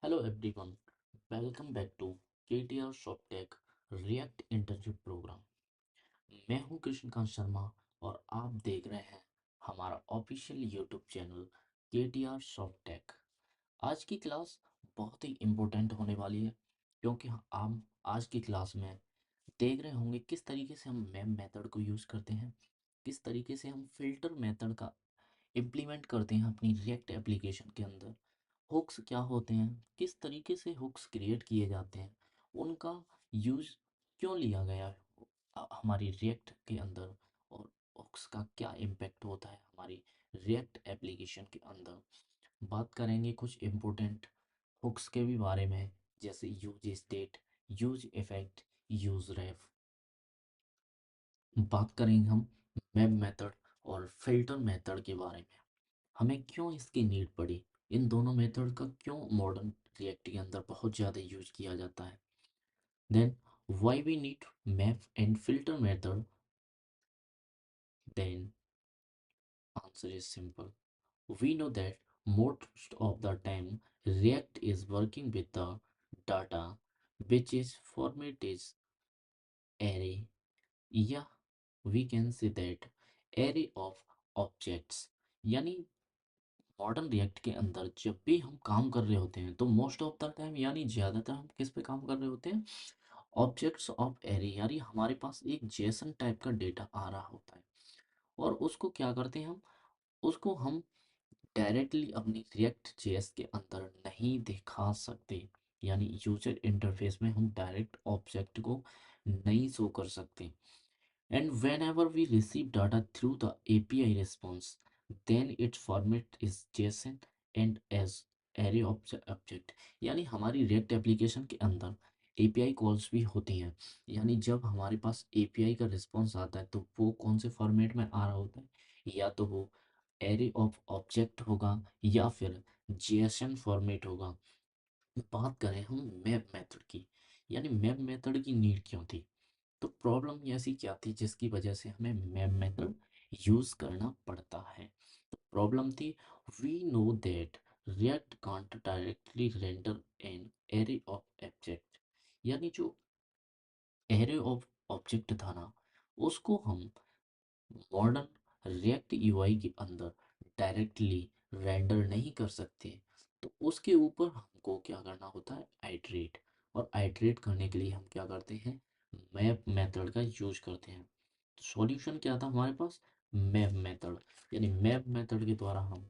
Hello everyone, welcome back to KTR ShopTech React internship programme. मैं हूं कृष्णकांत शर्मा और आप देख रहे हैं हमारा official YouTube channel KTR ShopTech। आज की क्लास बहुत ही इम्पोर्टेंट होने वाली है क्योंकि हम आज की क्लास में देख रहे होंगे किस तरीके से हम मैम मेथड को यूज़ करते हैं, किस तरीके से हम फिल्टर मेथड का इम्प्लीमेंट करते हैं अपनी रिएक्ट एप्लीकेशन के अंदर। हुक्स क्या होते हैं, किस तरीके से हुक्स क्रिएट किए जाते हैं, उनका यूज़ क्यों लिया गया है हमारी रिएक्ट के अंदर, और हुक्स का क्या इम्पैक्ट होता है हमारी रिएक्ट एप्लीकेशन के अंदर। बात करेंगे कुछ इम्पोर्टेंट हुक्स के भी बारे में, जैसे use state, use effect, use ref. बात करेंगे हम मैप मेथड और फिल्टर मेथड के बारे में, हमें क्यों इसकी नीड पड़ी, इन दोनों मेथड का क्यों मॉडर्न रिएक्ट के अंदर बहुत ज़्यादा यूज किया जाता है। Then why we need map and filter method. Then answer is simple, we know that most of the time React is working with the data which is format is array, या we can say that array of objects। यानी modern react के अंदर जब भी हम काम कर रहे होते हैं तो मोस्ट ऑफ द टाइम यानी ज़्यादातर हम किस पे काम कर रहे होते हैं, ऑब्जेक्ट्स ऑफ एरे, यानी हमारे पास एक जेसन टाइप का डेटा आ रहा होता है और उसको क्या करते हैं हम, उसको हम डायरेक्टली अपनी रिएक्ट जेएस के अंदर नहीं दिखा सकते। यानी यूजर इंटरफेस में हम डायरेक्ट ऑब्जेक्ट को नहीं शो कर सकते। And whenever we receive data through the API response, then its format is JSON and as array object। यानी हमारी React एप्लीकेशन के अंदर API कॉल्स भी होती हैं। यानी जब हमारे पास API का रिस्पॉन्स आता है तो वो कौन से फॉर्मेट में आ रहा होता है, या तो वो एरे ऑफ ऑब्जेक्ट होगा या फिर JSON फॉर्मेट होगा। बात करें हम मैप मेथड की, यानी मैप मेथड की नीड क्यों थी, तो प्रॉब्लम ऐसी क्या थी जिसकी वजह से हमें मैप मेथड यूज करना पड़ता है। तो प्रॉब्लम थी, we know that React can't directly render an array of object. यानी जो एरे ऑफ ऑब्जेक्ट था ना, उसको हम मॉडर्न रिएक्ट यूआई के अंदर डायरेक्टली रेंडर नहीं कर सकते। तो उसके ऊपर हमको क्या करना होता है, आइटरेट। और आइटरेट करने के लिए हम क्या करते हैं, मैप मेथड का यूज करते हैं। तो सॉल्यूशन क्या था हमारे पास, मैप मेथड। यानी मैप मेथड के द्वारा हम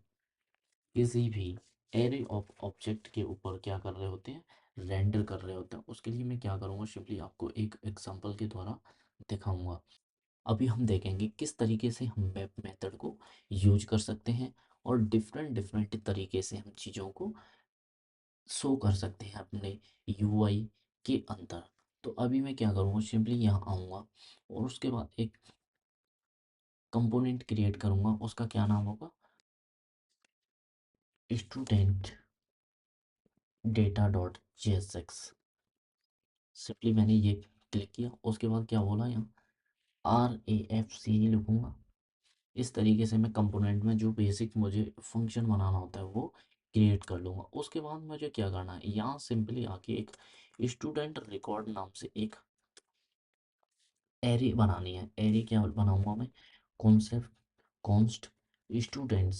किसी भी एरे ऑफ ऑब्जेक्ट के ऊपर क्या कर रहे होते हैं, रेंडर कर रहे होते हैं। उसके लिए मैं क्या करूँगा, सिंपली आपको एक एग्जांपल के द्वारा दिखाऊंगा। अभी हम देखेंगे किस तरीके से हम मैप मेथड को यूज कर सकते हैं और डिफरेंट डिफरेंट तरीके से हम चीज़ों को शो कर सकते हैं अपने यूआई के अंदर। तो अभी मैं क्या करूँगा, सिंपली यहाँ आऊँगा और उसके बाद एक कंपोनेंट क्रिएट करूँगा, उसका क्या नाम होगा, student data dot JSX. Simply मैंने ये क्लिक किया, उसके बाद क्या बोला, यहाँ RAFC लिखूँगा। इस तरीके से मैं कंपोनेंट में जो बेसिक मुझे फंक्शन बनाना होता है वो क्रिएट कर लूँगा। उसके बाद मुझे क्या करना है, यहाँ सिंपली आके एक स्टूडेंट रिकॉर्ड नाम से एक एरे बनानी है। एरे क्या बनाऊंगा मैं, कॉन्सेप्ट कॉन्स्ट स्टूडेंट्स।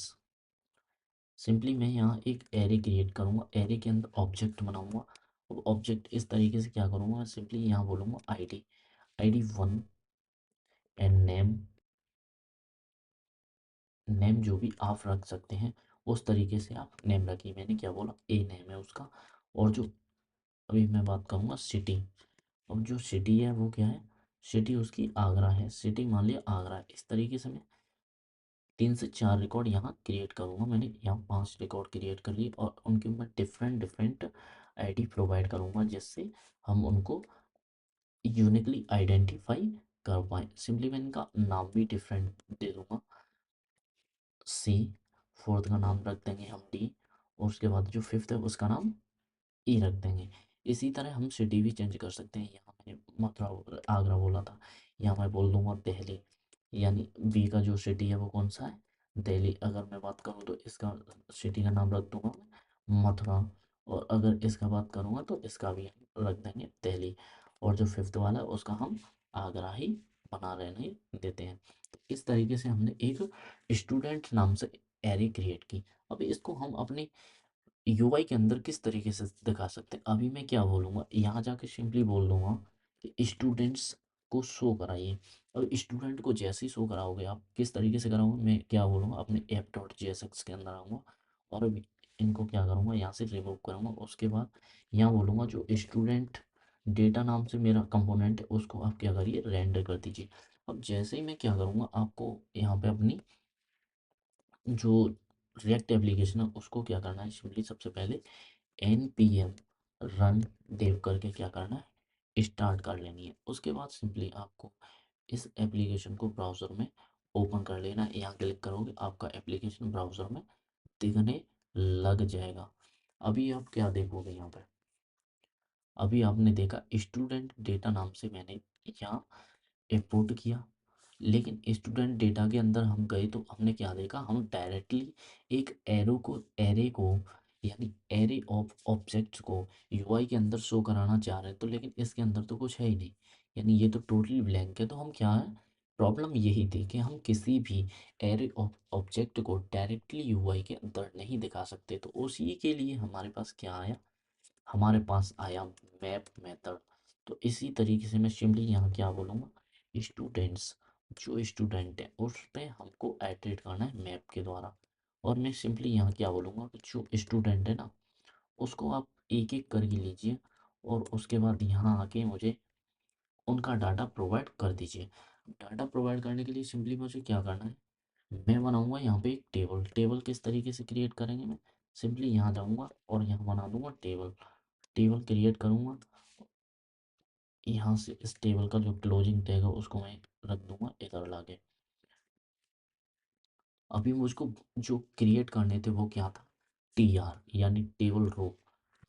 सिंपली मैं यहाँ एक एरे क्रिएट करूँगा, एरे के अंदर ऑब्जेक्ट बनाऊंगा। और ऑब्जेक्ट इस तरीके से क्या करूँगा, सिंपली यहाँ बोलूँगा आईडी 1 एंड नेम। नेम जो भी आप रख सकते हैं उस तरीके से आप नेम रखिए। मैंने क्या बोला, ए नेम है उसका। और जो अभी मैं बात करूँगा सिटी, अब जो सिटी है वो क्या है, सिटी उसकी आगरा है। सिटी मान लिया आगरा है। इस तरीके से मैं 3 से 4 रिकॉर्ड यहाँ क्रिएट करूँगा। मैंने यहाँ 5 रिकॉर्ड क्रिएट कर लिए और उनके मैं डिफरेंट डिफरेंट आईडी प्रोवाइड करूँगा जिससे हम उनको यूनिकली आइडेंटिफाई कर पाएँ। सिंपली मैं इनका नाम भी डिफरेंट दे दूँगा। सी, फोर्थ का नाम रख देंगे हम डी, और उसके बाद जो फिफ्थ है उसका नाम ई रख देंगे। इसी तरह हम सिटी भी चेंज कर सकते हैं। यहाँ मैंने मथुरा आगरा बोला था, यहाँ मैं बोल दूंगा दिल्ली। यानी बी का जो सिटी है वो कौन सा है, दिल्ली। अगर मैं बात करूँ तो इसका सिटी का नाम रख दूंगा मैं मथुरा। और अगर इसका बात करूँगा तो इसका भी हम रख देंगे दिल्ली, और जो फिफ्थ वाला है उसका हम आगरा ही बना रहने देते हैं। तो इस तरीके से हमने एक स्टूडेंट नाम से एरे क्रिएट की। अब इसको हम अपने यूआई के अंदर किस तरीके से दिखा सकते हैं, अभी मैं क्या बोलूँगा, यहाँ जाके सिंपली बोल दूंगा कि स्टूडेंट्स को शो कराइए। अब स्टूडेंट को जैसे ही शो कराओगे, आप किस तरीके से कराओगे, मैं क्या बोलूँगा, अपने app dot G S x के अंदर आऊँगा और अभी इनको क्या करूँगा, यहाँ से रिमूव करूँगा। उसके बाद यहाँ बोलूँगा जो स्टूडेंट डेटा नाम से मेरा कंपोनेंट है उसको आप क्या करिए, रेंडर कर दीजिए। अब जैसे ही मैं क्या करूँगा, आपको यहाँ पे अपनी जो रिएक्ट एप्लीकेशन है उसको क्या करना है, सिंपली सबसे पहले npm रन देव करके क्या करना है, स्टार्ट कर लेनी है। उसके बाद सिंपली आपको इस एप्लीकेशन को ब्राउज़र में ओपन कर लेना है। यहाँ क्लिक करोगे आपका एप्लीकेशन ब्राउज़र में दिखने लग जाएगा। अभी आप क्या देखोगे यहाँ पे, अभी आपने देखा स्टूडेंट डेटा नाम से मैंने यहाँ इंपोर्ट किया, लेकिन स्टूडेंट डेटा के अंदर हम गए तो हमने क्या देखा, हम डायरेक्टली एक एरे को यानी एरे ऑफ ऑब्जेक्ट्स को यूआई के अंदर शो कराना चाह रहे हैं, तो लेकिन इसके अंदर तो कुछ है ही नहीं, यानी ये तो टोटली ब्लैंक है। तो हम क्या है, प्रॉब्लम यही थी कि हम किसी भी एरे ऑफ ऑब्जेक्ट को डायरेक्टली यूआई के अंदर नहीं दिखा सकते। तो उसी के लिए हमारे पास क्या आया, हमारे पास आया मैप मेथड। तो इसी तरीके से मैं सिंपली यहाँ क्या बोलूँगा, स्टूडेंट्स, जो स्टूडेंट है उस पे हमको एडिट करना है मैप के द्वारा। और मैं सिंपली यहाँ क्या बोलूँगा कि जो स्टूडेंट है ना उसको आप एक एक करके लीजिए, और उसके बाद यहाँ आके मुझे उनका डाटा प्रोवाइड कर दीजिए। डाटा प्रोवाइड करने के लिए सिंपली मुझे क्या करना है, मैं बनाऊंगा यहाँ पे एक टेबल। टेबल किस तरीके से क्रिएट करेंगे, मैं सिंपली यहाँ जाऊँगा और यहाँ बना दूंगा टेबल। टेबल क्रिएट करूँगा, यहाँ से इस टेबल का जो क्लोजिंग टैग है उसको मैं रख दूंगा इधर लाके। अभी मुझको जो क्रिएट करने थे वो क्या था, टी आर यानी टेबल रो।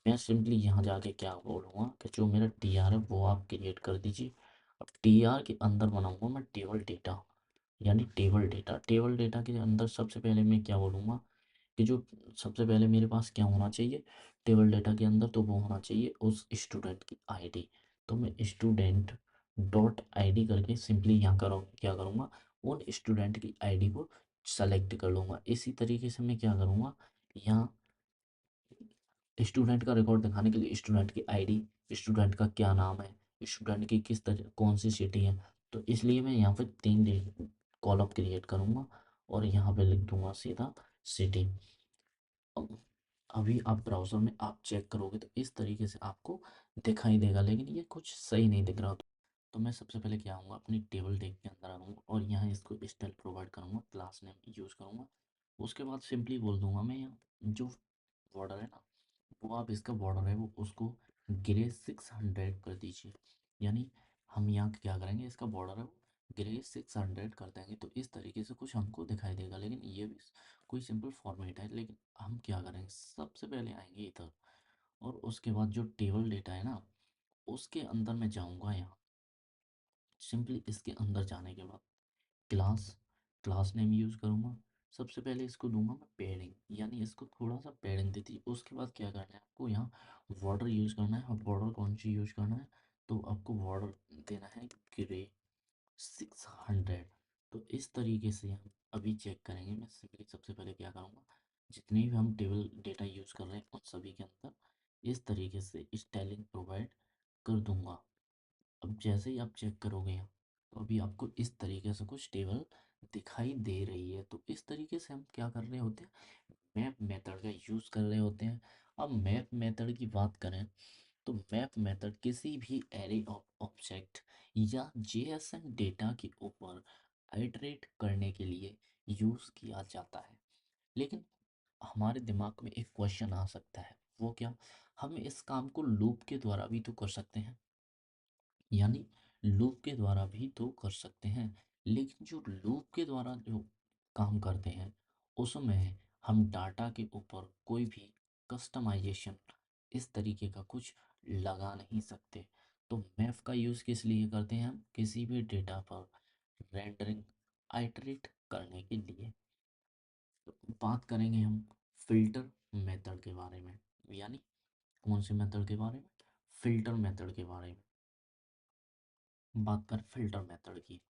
मैं सिंपली यहाँ जाके क्या बोलूँगा कि जो मेरा टी आर है वो आप क्रिएट कर दीजिए। अब टी आर के अंदर बनाऊँगा मैं टेबल डेटा, यानी टेबल डेटा। टेबल डेटा के अंदर सबसे पहले मैं क्या बोलूँगा कि जो सबसे पहले मेरे पास क्या होना चाहिए टेबल डेटा के अंदर, तो वो होना चाहिए उस स्टूडेंट की आईडी। तो मैं स्टूडेंट डॉट आईडी करके सिंपली यहाँ करूँ क्या करूँगा, उन स्टूडेंट की आईडी को सेलेक्ट कर लूँगा। इसी तरीके से मैं क्या करूँगा, यहाँ स्टूडेंट का रिकॉर्ड दिखाने के लिए स्टूडेंट की आईडी, स्टूडेंट का क्या नाम है, स्टूडेंट की किस तरह कौन सी सिटी है, तो इसलिए मैं यहाँ पे तीन कॉलम क्रिएट करूँगा और यहाँ पे लिख दूंगा सीधा सिटी। अब अभी आप ब्राउज़र में आप चेक करोगे तो इस तरीके से आपको दिखाई देगा, लेकिन ये कुछ सही नहीं दिख रहा। तो मैं सबसे पहले क्या आऊँगा, अपनी टेबल डेक के अंदर आऊँगा और यहाँ इसको स्टाइल प्रोवाइड करूँगा, क्लास नेम यूज़ करूँगा। उसके बाद सिंपली बोल दूंगा मैं यहाँ जो बॉर्डर है ना, वो आप इसका बॉर्डर है वो उसको ग्रे 600 कर दीजिए। यानी हम यहाँ क्या करेंगे, इसका बॉर्डर है वो ग्रे 600 कर देंगे। तो इस तरीके से कुछ हमको दिखाई देगा, लेकिन ये भी कोई सिंपल फॉर्मेट है। लेकिन हम क्या करेंगे, सबसे पहले आएंगे इधर और उसके बाद जो टेबल डेटा है ना उसके अंदर मैं जाऊँगा। यहाँ सिंपली इसके अंदर जाने के बाद क्लास, क्लास नेम यूज़ करूँगा। सबसे पहले इसको दूंगा मैं पेडिंग, यानी इसको थोड़ा सा पेडिंग देती है। उसके बाद क्या करना है आपको, यहाँ बॉर्डर यूज़ करना है। और बॉर्डर कौन सी यूज़ करना है, तो आपको बॉर्डर देना है ग्रे 600। तो इस तरीके से हम अभी चेक करेंगे। मैं सिंपली सबसे पहले क्या करूँगा, जितने भी हम टेबल डेटा यूज़ कर रहे हैं उन सभी के अंदर इस तरीके से स्टाइलिंग प्रोवाइड कर दूंगा। अब जैसे ही आप चेक करोगे यहाँ, तो अभी आपको इस तरीके से कुछ टेबल दिखाई दे रही है। तो इस तरीके से हम क्या कर रहे होते हैं, मैप मेथड का यूज़ कर रहे होते हैं। अब मैप मेथड की बात करें तो मैप मेथड किसी भी एरे ऑफ ऑब्जेक्ट या जेएसएन डेटा के ऊपर आइटरेट करने के लिए यूज़ किया जाता है। लेकिन हमारे दिमाग में एक क्वेश्चन आ सकता है, वो क्या, हम इस काम को लूप के द्वारा भी तो कर सकते हैं, यानी लूप के द्वारा भी तो कर सकते हैं। लेकिन जो लूप के द्वारा जो काम करते हैं उसमें हम डाटा के ऊपर कोई भी कस्टमाइजेशन इस तरीके का कुछ लगा नहीं सकते। तो मैप का यूज़ किस लिए करते हैं, हम किसी भी डेटा पर रेंडरिंग आइटरेट करने के लिए। तो बात करेंगे हम फिल्टर मेथड के बारे में, यानी कौन से मेथड के बारे में? फिल्टर मेथड के बारे में बात कर, फिल्टर मेथड की।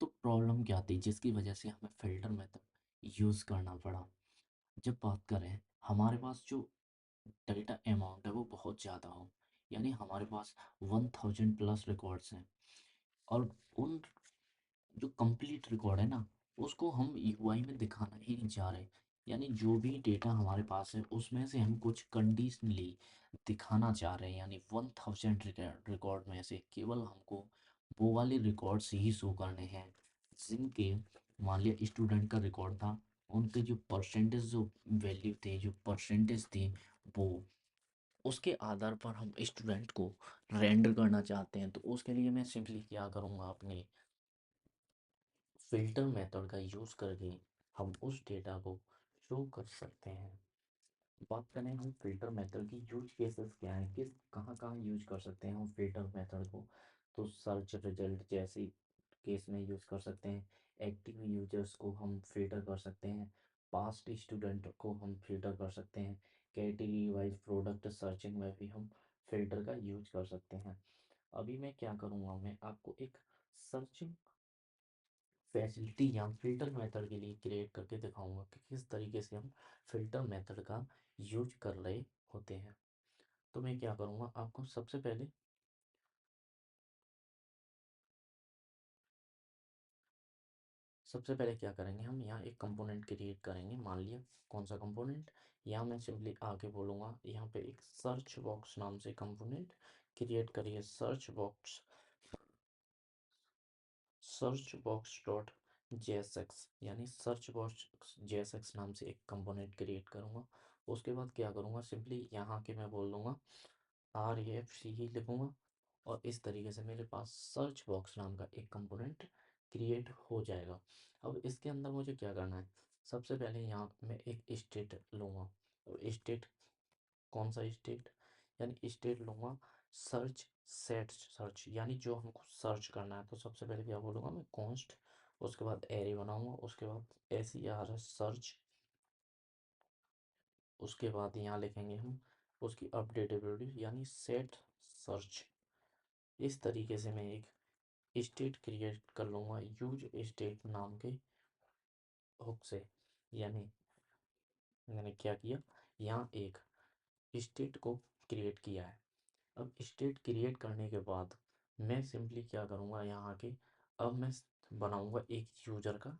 तो प्रॉब्लम क्या थी जिसकी वजह से हमें फिल्टर मेथड यूज़ करना पड़ा? जब बात करें, हमारे पास जो डेटा अमाउंट है वो बहुत ज़्यादा हो, यानी हमारे पास 1000+ रिकॉर्ड्स हैं, और उन जो कंप्लीट रिकॉर्ड है ना, उसको हम यूआई में दिखाना ही नहीं चाह रहे। यानी जो भी डेटा हमारे पास है उसमें से हम कुछ कंडीशनली दिखाना चाह रहे हैं, यानी 1000 रिकॉर्ड में से केवल हमको वो वाले रिकॉर्ड्स ही शो करने हैं जिनके, मान लिया स्टूडेंट का रिकॉर्ड था, उनके जो परसेंटेज, जो वैल्यू थे, जो परसेंटेज थी, वो उसके आधार पर हम स्टूडेंट को रेंडर करना चाहते हैं। तो उसके लिए मैं सिंपली क्या करूँगा, अपने फिल्टर मेथड का यूज़ करके हम उस डेटा को शो कर सकते हैं। बात करें हम फिल्टर मेथड की यूज केसेस क्या हैं, किस कहाँ कहाँ यूज कर सकते हैं हम फिल्टर मेथड को, तो सर्च रिजल्ट जैसे केस में यूज़ कर सकते हैं, एक्टिव यूजर्स को हम फिल्टर कर सकते हैं, पास्ट स्टूडेंट को हम फिल्टर कर सकते हैं, कैटेगरी वाइज प्रोडक्ट सर्चिंग में भी हम फिल्टर का यूज कर सकते हैं। अभी मैं क्या करूँगा, मैं आपको एक सर्चिंग फैसिलिटी या फिल्टर मेथड के लिए क्रिएट करके दिखाऊंगा कि किस तरीके से हम फिल्टर मेथड का यूज कर रहे होते हैं। तो मैं क्या करूँगा, आपको सबसे पहले क्या करेंगे, हम यहाँ एक कंपोनेंट क्रिएट करेंगे। मान लिया कौन सा कंपोनेंट, यहाँ मैं सिंपली आके बोलूँगा, यहाँ पे एक सर्च बॉक्स नाम से कंपोनेंट क्रिएट करिए। सर्च बॉक्स डॉट जेएसएक्स, यानी सर्च बॉक्स जेएसएक्स नाम से एक कंपोनेंट क्रिएट करूँगा। उसके बाद क्या करूँगा, सिंपली यहाँ के मैं बोल दूँगा RAFC ही लिखूँगा, और इस तरीके से मेरे पास सर्च बॉक्स नाम का एक कंपोनेंट क्रिएट हो जाएगा। अब इसके अंदर मुझे क्या करना है, सबसे पहले यहाँ मैं एक स्टेट लूँगा। स्टेट, कौन सा स्टेट, यानी स्टेट लूँगा सर्च सेट सर्च, यानी जो हमको सर्च करना है। तो सबसे पहले क्या बोलूँगा मैं, कॉन्स्ट, उसके बाद एरे बनाऊँगा, उसके बाद SERS सर्च, उसके बाद यहाँ लिखेंगे हम उसकी अपडेटेबिलिटी, यानी सेट सर्च। इस तरीके से मैं एक स्टेट क्रिएट कर लूँगा यूज स्टेट नाम के हुक से। यानी मैंने क्या किया, यहाँ एक स्टेट को क्रिएट किया है। अब स्टेट क्रिएट करने के बाद मैं सिंपली क्या करूँगा, यहाँ के अब मैं बनाऊँगा एक यूजर का।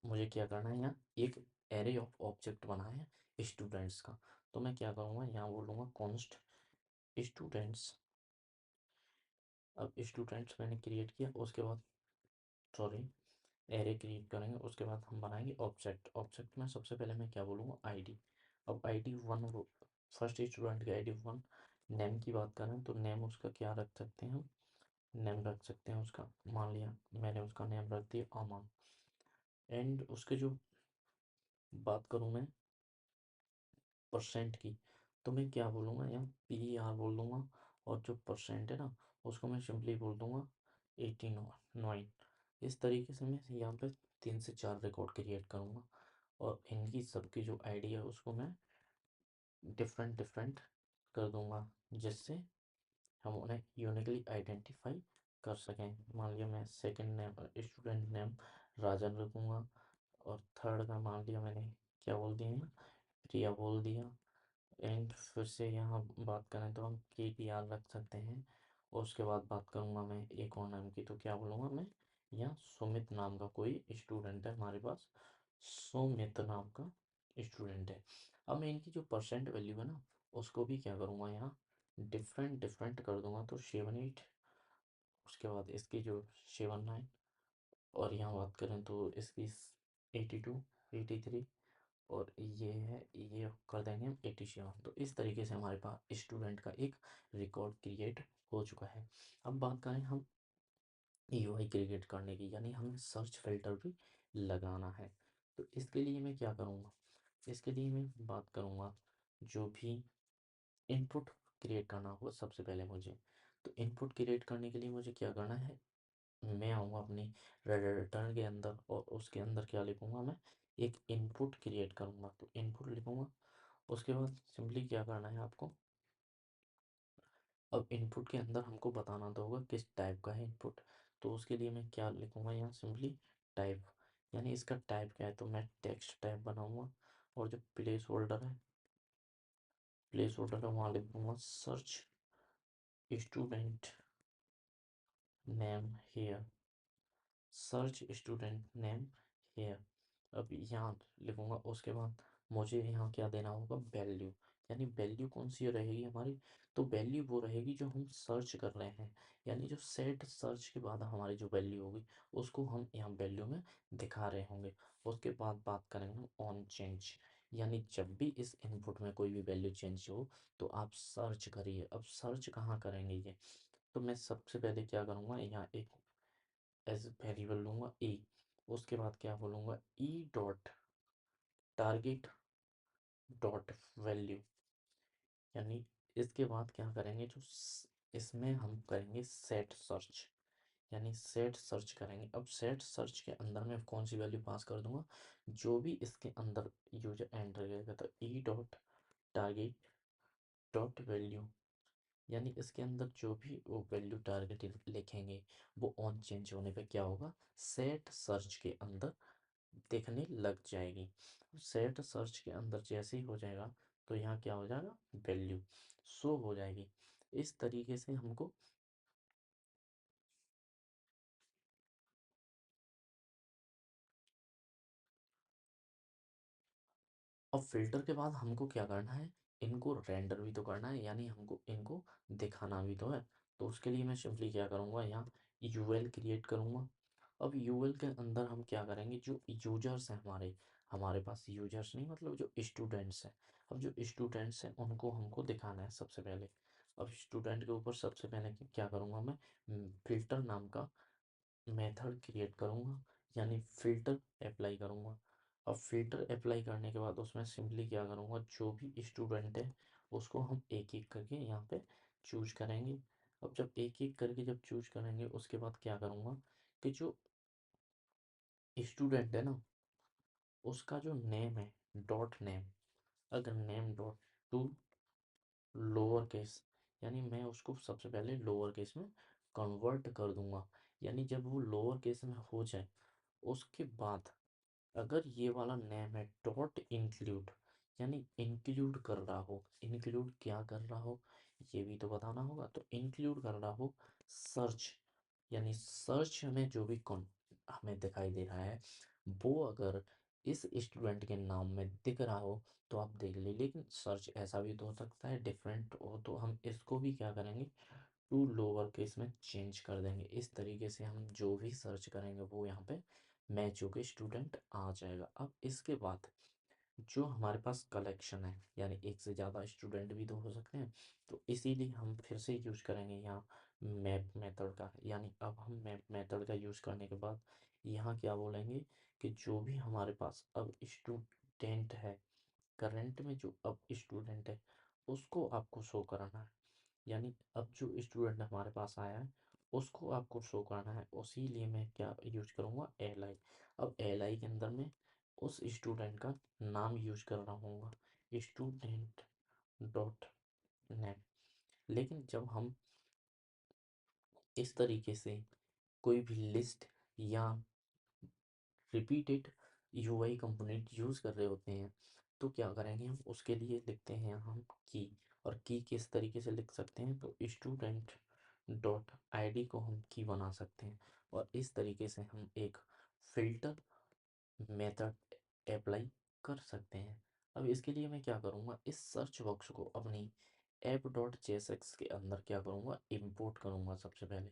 मुझे क्या करना है, यहाँ एक एरे ऑफ ऑब्जेक्ट बना है स्टूडेंट्स का। तो मैं क्या करूँगा, यहाँ बोलूँगा कॉन्स्ट स्टूडेंट्स। अब स्टूडेंट्स मैंने क्रिएट किया, उसके बाद सॉरी एरे क्रिएट करेंगे, उसके बाद हम बनाएंगे ऑब्जेक्ट। ऑब्जेक्ट में सबसे पहले मैं क्या बोलूँगा, आईडी। अब आईडी वन, फर्स्ट स्टूडेंट की आईडी वन। नेम की बात करें तो नेम उसका क्या रख सकते हैं हम, नेम रख सकते हैं उसका, मान लिया मैंने उसका नेम रख दिया अमन। एंड उसके जो बात करूँ मैं परसेंट की, तो मैं क्या बोलूँगा, यहाँ PER बोल दूँगा, और जो परसेंट है ना उसको मैं सिंपली बोल दूँगा 89। इस तरीके से मैं यहाँ पे 3 से 4 रिकॉर्ड क्रिएट करूँगा, और इनकी सबकी जो आईडी है उसको मैं डिफरेंट डिफरेंट कर दूँगा, जिससे हम उन्हें यूनिकली आइडेंटिफाई कर सकें। मान लिया मैं सेकंड नेम, स्टूडेंट नेम राजन रखूँगा, और थर्ड का मान लिया मैंने क्या बोल दिया है, प्रिया बोल दिया। एंड फिर से यहाँ बात करें तो हम KTR रख सकते हैं। और उसके बाद बात करूँगा मैं एक और नाम की, तो क्या बोलूँगा मैं, यहाँ सुमित नाम का कोई स्टूडेंट है हमारे पास, सुमित नाम का स्टूडेंट है। अब मैं इनकी जो परसेंट वैल्यू है ना उसको भी क्या करूँगा, यहाँ डिफरेंट डिफरेंट कर दूंगा, तो 7 8, उसके बाद इसकी जो 7 9, और यहाँ बात करें तो इसकी 82 83, और ये है, ये कर देंगे हम 87। तो इस तरीके से हमारे पास स्टूडेंट का एक रिकॉर्ड क्रिएट हो चुका है। अब बात करें हम UI क्रिएट करने की, यानी हमें सर्च फिल्टर भी लगाना है। तो इसके लिए मैं क्या करूँगा, इसके लिए मैं बात करूँगा, जो भी इनपुट क्रिएट करना होगा सबसे पहले मुझे। तो इनपुट क्रिएट करने के लिए मुझे क्या करना है, मैं आऊँगा अपनी रिटर्न के अंदर, और उसके अंदर क्या लिखूँगा मैं, एक इनपुट क्रिएट करूँगा। तो इनपुट लिखूँगा, उसके बाद सिंपली क्या करना है आपको, अब इनपुट के अंदर हमको बताना तो होगा किस टाइप का है इनपुट। तो उसके लिए मैं क्या लिखूँगा यहाँ, सिंपली टाइप, यानी इसका टाइप क्या है, तो मैं टेक्स्ट टाइप बनाऊँगा। और जो प्लेस होल्डर है वहाँ लिख दूँगा search student name here, search student name here. अब यहाँ लिखूँगा। उसके बाद मुझे यहाँ क्या देना होगा, वैल्यू, यानी वैल्यू कौन सी रहेगी हमारी, तो वैल्यू वो रहेगी जो हम सर्च कर रहे हैं, यानी जो सेट सर्च के बाद हमारी जो वैल्यू होगी उसको हम यहाँ वैल्यू में दिखा रहे होंगे। उसके बाद बात करेंगे ऑन चेंज, यानी जब भी इस इनपुट में कोई भी वैल्यू चेंज हो तो आप सर्च करिए। अब सर्च कहाँ करेंगे ये, तो मैं सबसे पहले क्या करूँगा, यहाँ एक एज वेरिएबल लूँगा ए। उसके बाद क्या बोलूँगा, E dot target dot value, यानी इसके बाद क्या करेंगे, इसमें हम करेंगे सेट सर्च, यानी सेट सर्च करेंगे। अब सेट सर्च के अंदर मैं कौन सी वैल्यू पास कर दूंगा, जो भी इसके अंदर यूजर एंटर करेगा, तो E dot target dot value, यानी इसके अंदर जो भी वो वैल्यू टारगेट लिखेंगे वो ऑन चेंज होने पे क्या होगा, सेट सर्च के अंदर देखने लग जाएगी। सेट सर्च के अंदर जैसे ही हो जाएगा तो यहाँ क्या हो जाएगा, वैल्यू शो हो जाएगी। इस तरीके से हमको, अब फिल्टर के बाद हमको क्या करना है, इनको रेंडर भी तो करना है, यानी हमको इनको दिखाना भी तो है। तो उसके लिए मैं सिंपली क्या करूँगा, यहाँ यूएल क्रिएट करूँगा। अब यूएल के अंदर हम क्या करेंगे, जो यूजर्स हैं हमारे, हमारे पास यूजर्स नहीं मतलब जो स्टूडेंट्स हैं, अब जो स्टूडेंट्स हैं उनको हमको दिखाना है सबसे पहले। अब स्टूडेंट के ऊपर सबसे पहले क्या करूँगा मैं, फिल्टर नाम का मेथड क्रिएट करूँगा, यानी फ़िल्टर अप्लाई करूँगा। अब फ़िल्टर अप्लाई करने के बाद उसमें सिंपली क्या करूँगा, जो भी स्टूडेंट है उसको हम एक एक करके यहाँ पे चूज करेंगे। अब जब एक एक करके जब चूज करेंगे उसके बाद क्या करूँगा, कि जो स्टूडेंट है ना उसका जो नेम है, डॉट नेम, अगर name dot to lower case, यानी मैं उसको सबसे पहले लोअर केस में कन्वर्ट कर दूंगा। यानी जब वो लोअर केस में हो जाए उसके बाद अगर ये वाला नेम है डॉट इंक्लूड, यानी इंक्लूड कर रहा हो, इंक्लूड क्या कर रहा हो ये भी तो बताना होगा, तो इंक्लूड कर रहा हो सर्च, यानी सर्च में जो भी कौन हमें दिखाई दे रहा है वो अगर इस स्टूडेंट के नाम में दिख रहा हो तो आप देख ले। लेकिन सर्च ऐसा भी तो हो सकता है डिफरेंट हो, तो हम इसको भी क्या करेंगे, टू लोअर केस में चेंज कर देंगे। इस तरीके से हम जो भी सर्च करेंगे वो यहाँ पे मैच होके स्टूडेंट आ जाएगा। अब इसके बाद जो हमारे पास कलेक्शन है, यानी एक से ज़्यादा स्टूडेंट भी तो हो सकते हैं, तो इसीलिए हम फिर से यूज करेंगे यहाँ मैप मेथड का। यानी अब हम मैप मेथड का यूज़ करने के बाद यहाँ क्या बोलेंगे, कि जो भी हमारे पास अब स्टूडेंट है, करंट में जो अब स्टूडेंट है उसको आपको शो कराना है, यानी अब जो स्टूडेंट हमारे पास आया है उसको आपको शो करना है। उसी लिए मैं क्या यूज करूँगा, एल आई। अब एल आई के अंदर में उस स्टूडेंट का नाम यूज कर रहा हूँ, स्टूडेंट डॉट नेम। लेकिन जब हम इस तरीके से कोई भी लिस्ट या रिपीटेड यूआई कंपोनेंट यूज़ कर रहे होते हैं तो क्या करेंगे, हम उसके लिए लिखते हैं हम की। और की किस तरीके से लिख सकते हैं, तो स्टूडेंट डॉट आईडी को हम की बना सकते हैं। और इस तरीके से हम एक फ़िल्टर मेथड अप्लाई कर सकते हैं। अब इसके लिए मैं क्या करूँगा, इस सर्च बॉक्स को अपनी ऐप डॉट जेएसएक्स के अंदर क्या करूँगा, इंपोर्ट करूँगा सबसे पहले।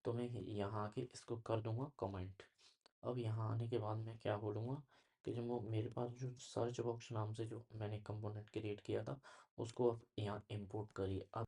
तो मैं यहाँ आके इसको कर दूँगा कमेंट। अब यहाँ आने के बाद मैं क्या बोलूँगा, कि जो वो मेरे पास जो सर्च बॉक्स नाम से जो मैंने कंपोनेंट क्रिएट किया था उसको अब यहाँ इंपोर्ट करिए। अब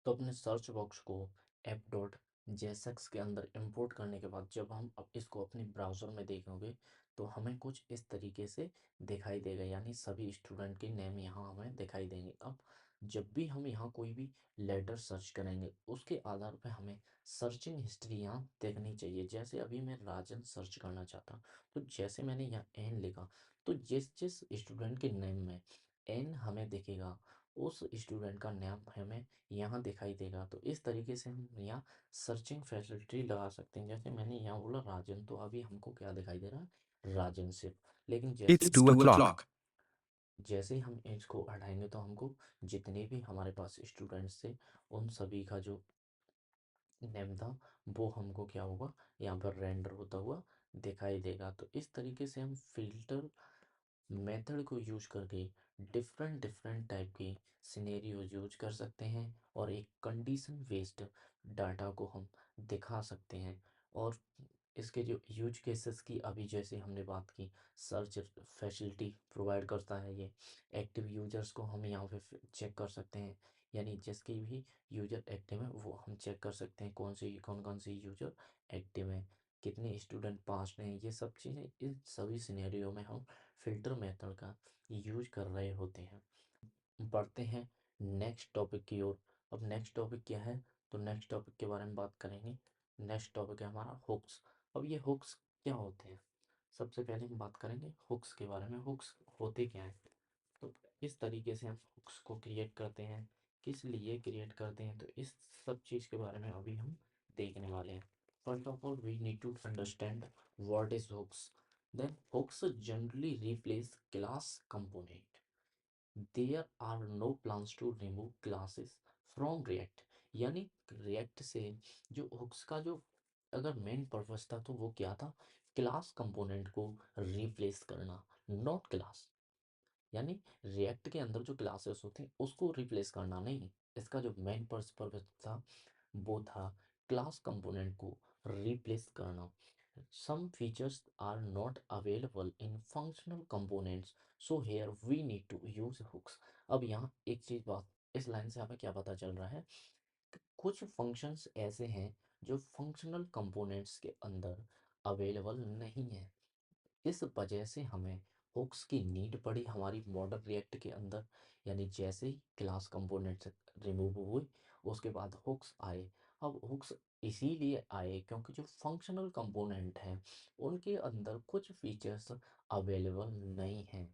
तो अपने सर्च बॉक्स को ऐप डॉट जेएसएक्स के अंदर इंपोर्ट करने के बाद जब हम अब इसको अपने ब्राउज़र में देखेंगे तो हमें कुछ इस तरीके से दिखाई देगा, यानी सभी स्टूडेंट के नेम यहाँ हमें दिखाई देंगे। अब जब भी हम यहाँ कोई भी लेटर सर्च करेंगे उसके आधार पर हमें सर्चिंग हिस्ट्री यहाँ देखनी चाहिए। जैसे अभी मैं राजन सर्च करना चाहता हूँ तो जैसे मैंने यहाँ एन लिखा तो जिस जिस स्टूडेंट के नेम में एन हमें दिखेगा, उस स्टूडेंट का नाम हमें यहाँ दिखाई देगा। तो इस तरीके से हम यहाँ सर्चिंग फैसिलिटी लगा सकते हैं। जैसे मैंने यहाँ बोला राजन, तो अभी हमको क्या दिखाई दे रहा है, राजन सिर्फ। लेकिन जैसे It's 2 o'clock. जैसे ही हम एज को बढ़ाएंगे तो हमको जितने भी हमारे पास स्टूडेंट्स थे उन सभी का जो नेम था वो हमको क्या होगा, यहाँ पर रेंडर होता हुआ दिखाई देगा। तो इस तरीके से हम फिल्टर मेथड को यूज करके डिफरेंट डिफरेंट टाइप के सिनेरियो यूज कर सकते हैं और एक कंडीशन बेस्ड डाटा को हम दिखा सकते हैं। और इसके जो यूज केसेस की अभी जैसे हमने बात की, सर्च फैसिलिटी प्रोवाइड करता है ये। एक्टिव यूजर्स को हम यहाँ पे चेक कर सकते हैं, यानी जिसकी भी यूजर एक्टिव है वो हम चेक कर सकते हैं, कौन कौन से यूजर एक्टिव हैं, कितने स्टूडेंट पास हैं। ये सब चीज़ें इन सभी सिनेरियो में हम फिल्टर मेथड का यूज कर रहे होते हैं। बढ़ते हैं नेक्स्ट टॉपिक की ओर। अब नेक्स्ट टॉपिक क्या है, तो नेक्स्ट टॉपिक के बारे में बात करेंगे। नेक्स्ट टॉपिक है हमारा हुक्स। अब ये हुक्स क्या होते हैं, सबसे पहले हम बात करेंगे हुक्स के बारे में। हुक्स होते क्या हैं, तो किस तरीके से हम हुक्स को क्रिएट करते हैं, किस लिए क्रिएट करते हैं, तो इस सब चीज़ के बारे में अभी हम देखने वाले हैं। First of all we need to understand what is hooks. Then hooks generally replace class component. There are no plans to remove classes from React. यानी रिएक्ट से जो हुक्स का जो अगर मेन पर्पस था तो वो क्या था, क्लास कंपोनेंट को रिप्लेस करना, नॉट क्लास। यानी रिएक्ट के अंदर जो क्लासेस होते हैं उसको रिप्लेस करना नहीं, इसका जो मेन पर्पस था वो था क्लास कंपोनेंट को रिप्लेस करना। some features are not available in functional components, so here we need to use hooks। अब यहाँ एक चीज बात, इस लाइन से हमें क्या पता चल रहा है कि कुछ फंक्शंस ऐसे हैं जो फंक्शनल कंपोनेंट्स के अंदर अवेलेबल नहीं है। इस वजह से हमें हुक्स की नीड पड़ी हमारी मॉडर्न रिएक्ट के अंदर। यानी जैसे ही क्लास कंपोनेंट्स रिमूव हुए उसके बाद हुक्स आए। अब हुक्स इसीलिए आए क्योंकि जो फंक्शनल कंपोनेंट हैं उनके अंदर कुछ फीचर्स अवेलेबल नहीं हैं।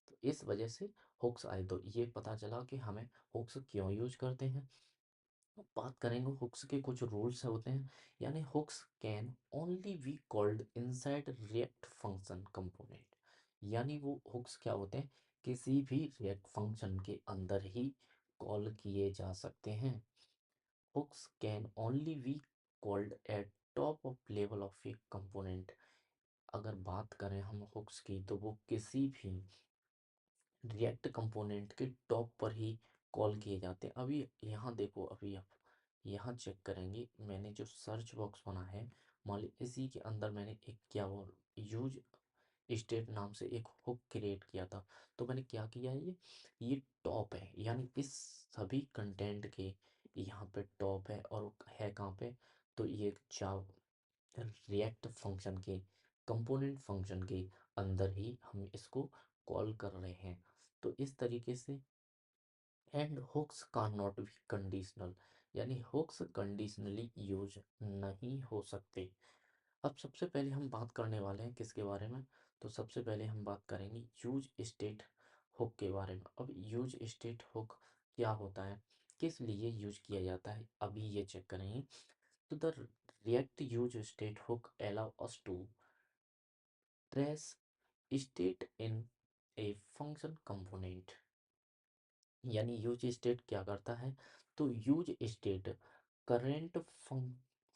तो इस वजह से हुक्स आए। तो ये पता चला कि हमें हुक्स क्यों यूज करते हैं। बात करेंगे हुक्स के कुछ रूल्स होते हैं। यानी hooks can only be called inside React function component. यानी वो हुक्स क्या होते हैं, किसी भी रिएक्ट फंक्शन के अंदर ही कॉल किए जा सकते हैं। Hooks can only be called at top of level of a component. अगर बात करें हम हुक्स की तो वो किसी भी रिएक्ट कंपोनेंट के टॉप पर ही कॉल किए जाते हैं। अभी यहाँ देखो, अभी आप यहाँ चेक करेंगे, मैंने जो सर्च बॉक्स बना है मान ली इसी के अंदर मैंने एक क्या वो यूज स्टेट नाम से एक हुक क्रिएट किया था। तो मैंने क्या किया है, ये टॉप है, यानी इस सभी कंटेंट के यहाँ पे टॉप है। और है कहाँ पे, तो ये जाव रिएक्ट फंक्शन के कंपोनेंट फंक्शन के अंदर ही हम इसको कॉल कर रहे हैं। तो इस तरीके से and hooks can not be conditional, यानी हुक्स कंडीशनली यूज नहीं हो सकते। अब सबसे पहले हम बात करने वाले हैं किसके बारे में, तो सबसे पहले हम बात करेंगे यूज स्टेट हुक के बारे में। अब यूज स्टेट हुक क्या होता है, किस लिए यूज किया जाता है, अभी ये चेक करेंगे। तो the React use state hook allow us to trace state in a function component. यानी यूज स्टेट क्या करता है, तो use state current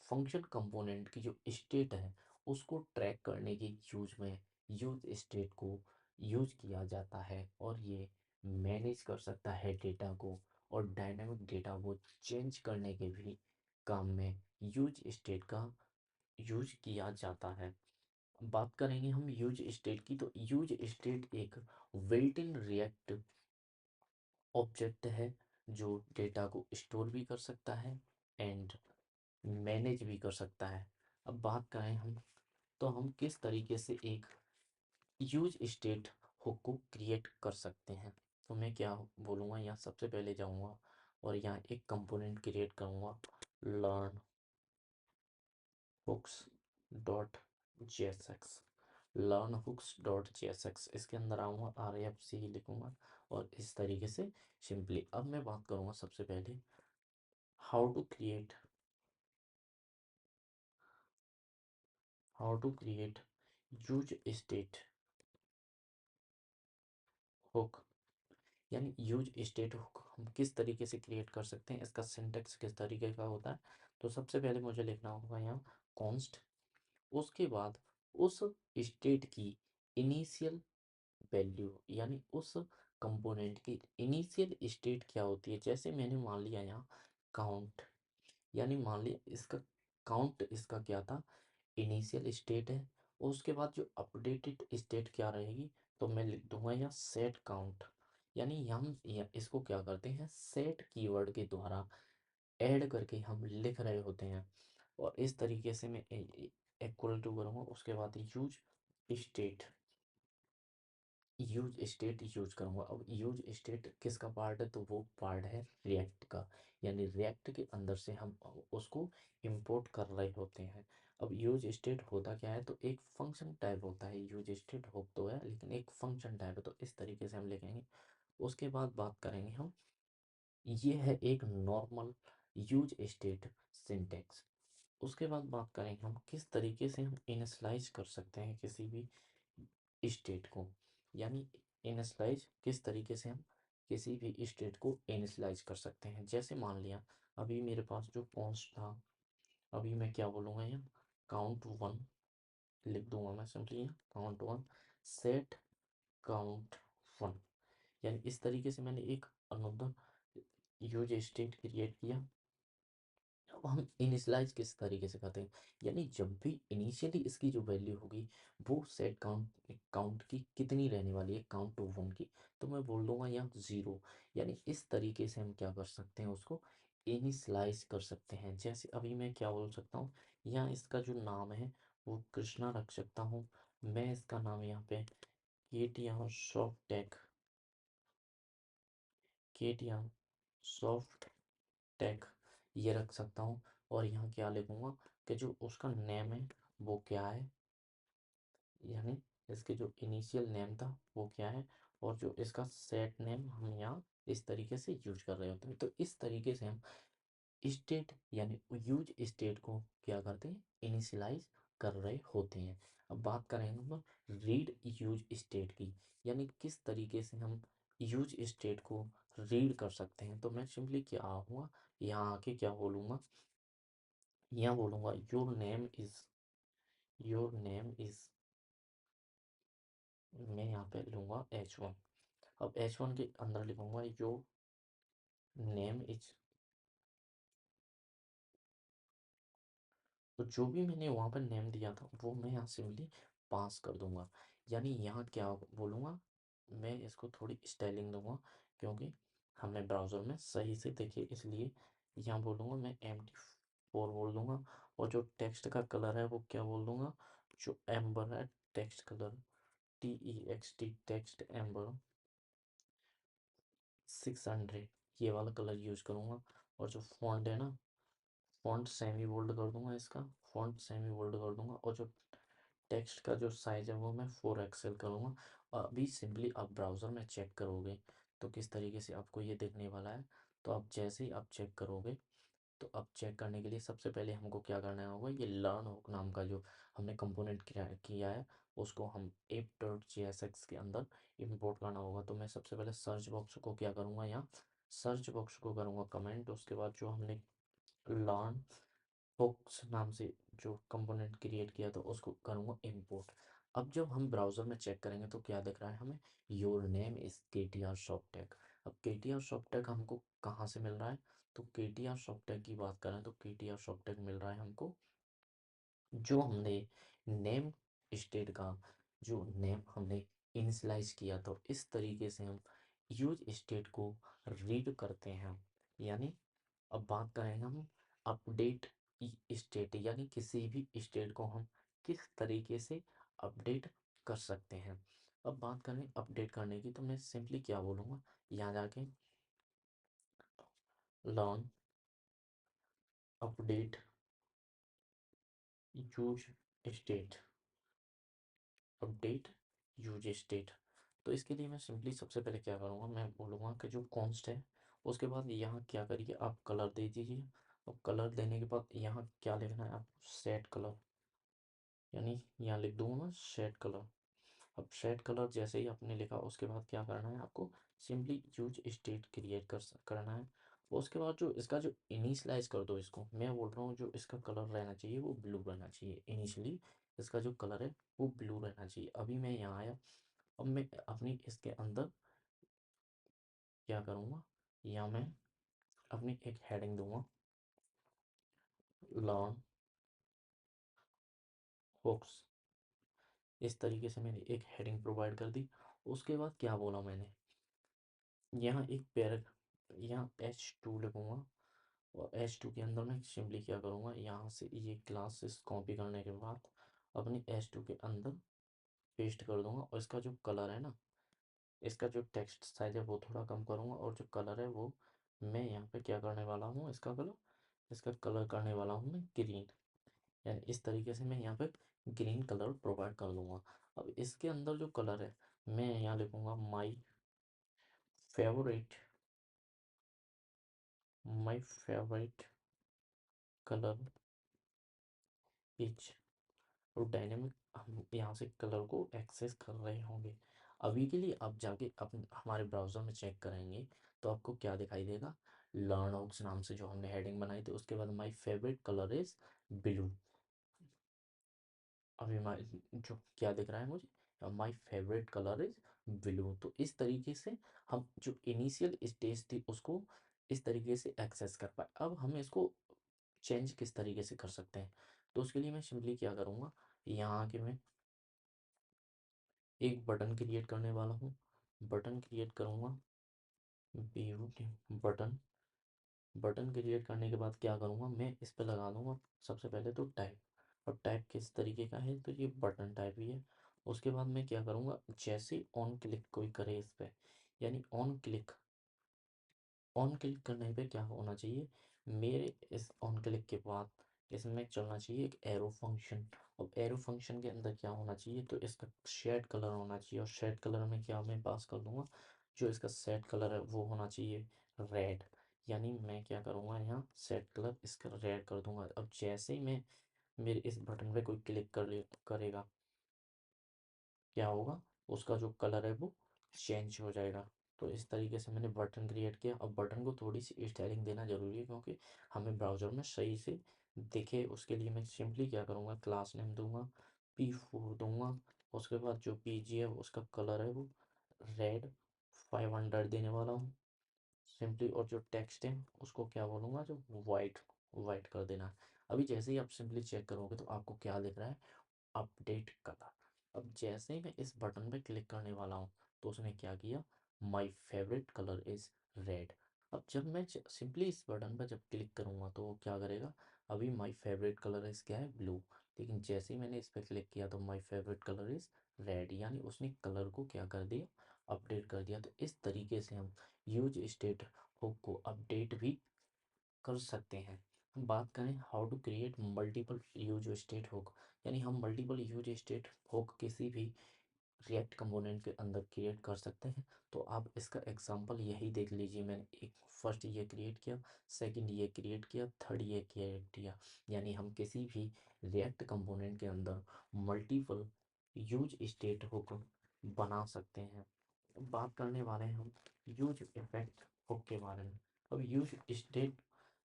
function component की जो स्टेट है उसको ट्रैक करने की यूज में यूज स्टेट को यूज किया जाता है। और ये मैनेज कर सकता है डेटा को, और डायनामिक डेटा वो चेंज करने के भी काम में यूज स्टेट का यूज किया जाता है। बात करेंगे हम यूज स्टेट की, तो यूज स्टेट एक बिल्ट इन रिएक्ट ऑब्जेक्ट है जो डेटा को स्टोर भी कर सकता है एंड मैनेज भी कर सकता है। अब बात करें हम, तो हम किस तरीके से एक यूज स्टेट हुक को क्रिएट कर सकते हैं। तो मैं क्या बोलूँगा, यहाँ सबसे पहले जाऊँगा और यहाँ एक कंपोनेंट क्रिएट करूँगा, learn hooks dot JSX. Learn hooks dot JSX इसके अंदर आऊँगा, आर एफ सी लिखूँगा और इस तरीके से सिंपली अब मैं बात करूँगा सबसे पहले how to create how to create use state hook, यानी यूज स्टेट हुक हम किस तरीके से क्रिएट कर सकते हैं, इसका सिंटेक्स किस तरीके का होता है। तो सबसे पहले मुझे लिखना होगा यहाँ कॉन्स्ट, उसके बाद उस स्टेट की इनिशियल वैल्यू, यानी उस कंपोनेंट की इनिशियल स्टेट क्या होती है। जैसे मैंने मान लिया यहाँ काउंट, यानी मान लिया इसका काउंट, इसका क्या था, इनिशियल स्टेट है। और उसके बाद जो अपडेटेड स्टेट क्या रहेगी, तो मैं लिख दूंगा यहाँ सेट काउंट। यानी हम इसको क्या करते हैं, सेट कीवर्ड के द्वारा ऐड करके हम लिख रहे होते हैं। और इस तरीके से मैं इक्वल टू करूँगा, उसके बाद स्टेट यूज स्टेट यूज करूँगा। अब यूज स्टेट किसका पार्ट है, तो वो पार्ट है रिएक्ट का, यानी रिएक्ट के अंदर से हम उसको इंपोर्ट कर रहे होते हैं। अब यूज स्टेट होता क्या है, तो एक फंक्शन टाइप होता है। यूज स्टेट हो तो है लेकिन एक फंक्शन टाइप है, तो इस तरीके से हम लिखेंगे। उसके बाद बात करेंगे हम, ये है एक नॉर्मल यूज स्टेट सिंटेक्स। उसके बाद बात करेंगे हम किस तरीके से हम इनिशियलाइज कर सकते हैं किसी भी स्टेट को, यानी इनिशियलाइज किस तरीके से हम किसी भी स्टेट को इनिशियलाइज कर सकते हैं। जैसे मान लिया अभी मेरे पास जो कॉन्स्ट था, अभी मैं क्या बोलूँगा यहाँ काउंट वन लिख दूंगा, मैं सिंपली यहाँ count one set count one. यानी इस तरीके से मैंने एक अनदर यूज स्टेट क्रिएट किया। अब हम इनिशियलाइज किस तरीके से करते हैं, यानी जब भी इनिशियली इसकी जो वैल्यू होगी वो सेट काउंट काउंट की कितनी रहने वाली है, काउंट टू वन की, तो मैं बोल दूंगा यहाँ ज़ीरो। यानी इस तरीके से हम क्या कर सकते हैं, उसको इनिशियलाइज कर सकते हैं। जैसे अभी मैं क्या बोल सकता हूँ, यहाँ इसका जो नाम है वो कृष्णा रख सकता हूँ। मैं इसका नाम यहाँ पे के टी आर सॉफ्ट टेक, के टी आर सॉफ्ट टैग ये रख सकता हूँ। और यहाँ क्या लिखूँगा कि जो उसका नेम है वो क्या है, यानी इसके जो इनिशियल नेम था वो क्या है, और जो इसका सेट नेम हम यहाँ इस तरीके से यूज कर रहे होते हैं। तो इस तरीके से हम स्टेट यानी यूज स्टेट को क्या करते हैं, इनिशियलाइज कर रहे होते हैं। अब बात करेंगे हम रीड यूज स्टेट की, यानी किस तरीके से हम यूज स्टेट को रीड कर सकते हैं। तो मैं सिंपली क्या आऊँगा, यहाँ आके क्या बोलूँगा, यहाँ बोलूँगा योर नेम इज, मैं यहाँ पे लूँगा H1। अब H1 के अंदर लिखूँगा योर नेम इज, तो जो भी मैंने वहाँ पर नेम दिया था वो मैं यहाँ सिंपली पास कर दूंगा। यानी यहाँ क्या बोलूँगा, मैं इसको थोड़ी स्टाइलिंग दूंगा क्योंकि हमने ब्राउज़र में सही से देखे, इसलिए यहाँ बोलूँगा मैं MD4 बोल दूंगा। और जो टेक्स्ट का कलर है वो क्या बोल दूंगा, जो एम्बर है text colour, TEXT text amber 600, ये वाला कलर यूज करूँगा। और जो फॉन्ट है ना, फॉन्ट सेमी बोल्ड कर दूंगा, इसका फॉन्ट सेमी बोल्ड कर दूंगा। और जो टेक्स्ट का जो साइज़ है वो मैं 4 एक्सेल करूँगा। और अभी सिंपली आप ब्राउज़र में चेक करोगे तो किस तरीके से आपको ये दिखने वाला है। तो आप जैसे ही आप चेक करोगे, तो अब चेक करने के लिए सबसे पहले हमको क्या करना होगा, ये लर्न हुक नाम का जो हमने कंपोनेंट किया है उसको हम app.jsx के अंदर इंपोर्ट करना होगा। तो मैं सबसे पहले सर्च बॉक्स को क्या करूँगा, यहाँ सर्च बॉक्स को करूँगा कमेंट। उसके बाद जो हमने लर्न हुक्स नाम से जो कंपोनेंट क्रिएट किया था उसको करूँगा इंपोर्ट। अब जब हम ब्राउज़र में चेक करेंगे तो क्या दिख रहा है हमें, योर नेम इज़ KTR अब KTR हमको कहाँ से मिल रहा है, तो KTR की बात करें तो KTR मिल रहा है हमको, जो हमने नेम स्टेट का जो नेम हमने इनिशियलाइज किया तो इस तरीके से हम यूज स्टेट को रीड करते हैं। यानी अब बात करेंगे हम अपडेट स्टेट, यानी किसी भी स्टेट को हम किस तरीके से अपडेट कर सकते हैं। अब बात करें अपडेट करने की, तो मैं सिंपली क्या बोलूँगा, यहाँ जाके learn update use state, update use state. तो इसके लिए मैं सिंपली सबसे पहले क्या करूँगा, मैं बोलूँगा कि जो कॉन्स्ट है उसके बाद यहाँ क्या करिए आप कलर दे दीजिए। और कलर देने के बाद यहाँ क्या लिखना है आप, सेट कलर, यानी यहाँ लिख दूँगा मैं सेट कलर। अब सेट कलर जैसे ही आपने लिखा उसके बाद क्या करना है आपको, सिंपली यूज स्टेट क्रिएट करना है। उसके बाद जो इसका जो इनिशलाइज कर दो, इसको मैं बोल रहा हूँ जो इसका कलर रहना चाहिए वो ब्लू रहना चाहिए। इनिशियली इसका जो कलर है वो ब्लू रहना चाहिए। अभी मैं यहाँ आया, अब मैं अपनी इसके अंदर क्या करूँगा, यहाँ मैं अपनी एक हेडिंग दूंगा, लर्न हुक्स। इस तरीके से मैंने एक हेडिंग प्रोवाइड कर दी। उसके बाद क्या बोला मैंने, यहाँ एक पैर, यहाँ H2 लिखूंगा। और H2 के अंदर मैं सिंपली क्या करूँगा, यहाँ से ये क्लासेस कॉपी करने के बाद अपनी H2 के अंदर पेस्ट कर दूंगा। और इसका जो कलर है ना, इसका जो टेक्स्ट साइज है वो थोड़ा कम करूँगा। और जो कलर है वो मैं यहाँ पे क्या करने वाला हूँ, इसका कलर करने वाला हूँ मैं ग्रीन। यानी इस तरीके से मैं यहाँ पे ग्रीन कलर प्रोवाइड कर दूंगा। अब इसके अंदर जो कलर है मैं यहाँ लिखूंगा favourite my favourite colour is. और डायनेमिक, हम यहाँ से कलर को एक्सेस कर रहे होंगे। अभी के लिए आप जाके अपन हमारे ब्राउज़र में चेक करेंगे तो आपको क्या दिखाई देगा, लर्न ऑक्स नाम से जो हमने हेडिंग बनाई थी उसके बाद my favourite colour is blue. अभी माई जो क्या दिख रहा है मुझे, my favourite colour is blue. तो इस तरीके से हम जो इनिशियल स्टेज थी उसको इस तरीके से एक्सेस कर पाए। अब हम इसको चेंज किस तरीके से कर सकते हैं, तो उसके लिए मैं सिंपली क्या करूँगा, यहाँ आके मैं एक बटन क्रिएट करने वाला हूँ। बटन क्रिएट करूँगा, ब्यूटी बटन। बटन क्रिएट करने के बाद क्या करूँगा, मैं इस पे लगा दूँगा सबसे पहले तो टाइप। और टाइप किस तरीके का है, तो ये बटन टाइप ही है। उसके बाद मैं क्या करूँगा, जैसे ऑन क्लिक कोई करे इस पे, यानी ऑन क्लिक करने पे क्या होना चाहिए, मेरे इस ऑन क्लिक के बाद इसमें चलना चाहिए एक एरो फंक्शन। और एरो फंक्शन के अंदर क्या होना चाहिए, तो इसका शेड कलर होना चाहिए। और शेड कलर में क्या मैं पास कर दूंगा, जो इसका सेट कलर है वो होना चाहिए रेड। यानी मैं क्या करूँगा, यहाँ सेट कलर इसका रेड कर दूंगा। अब जैसे ही मैं मेरे इस बटन पे कोई क्लिक करेगा, क्या होगा, उसका जो कलर है वो चेंज हो जाएगा। तो इस तरीके से मैंने बटन क्रिएट किया। अब बटन को थोड़ी सी स्टाइलिंग देना ज़रूरी है क्योंकि हमें ब्राउज़र में सही से दिखे। उसके लिए मैं सिंपली क्या करूँगा, क्लास नेम दूंगा, P4 दूंगा। उसके बाद जो PG है उसका कलर है वो रेड 500 देने वाला हूँ सिंपली। और जो टेक्स्ट है उसको क्या बोलूँगा, जो वाइट वाइट कर देना है। अभी जैसे ही आप सिंपली चेक करोगे तो आपको क्या दिख रहा है, अपडेट कलर। अब जैसे ही मैं इस बटन पे क्लिक करने वाला हूँ तो उसने क्या किया, my favourite colour is red. अब जब मैं सिंपली इस बटन पर जब क्लिक करूँगा तो वो क्या करेगा, अभी माय फेवरेट कलर इज क्या है, ब्लू। लेकिन जैसे ही मैंने इस पर क्लिक किया तो my favourite colour is red, यानी उसने कलर को क्या कर दिया, अपडेट कर दिया। तो इस तरीके से हम यूज स्टेट हुक को अपडेट भी कर सकते हैं। हम बात करें how to create multiple use state hook, यानी हम मल्टीपल यूज स्टेट हुक किसी भी रिएक्ट कंपोनेंट के अंदर क्रिएट कर सकते हैं। तो आप इसका एग्जांपल यही देख लीजिए, मैंने एक फर्स्ट ये क्रिएट किया, सेकंड ये क्रिएट किया, थर्ड ये क्रिएट किया। यानी हम किसी भी रिएक्ट कंपोनेंट के अंदर मल्टीपल यूज स्टेट हुक बना सकते हैं। अब बात करने वाले हैं हम यूज इफेक्ट हुक के बारे में। अब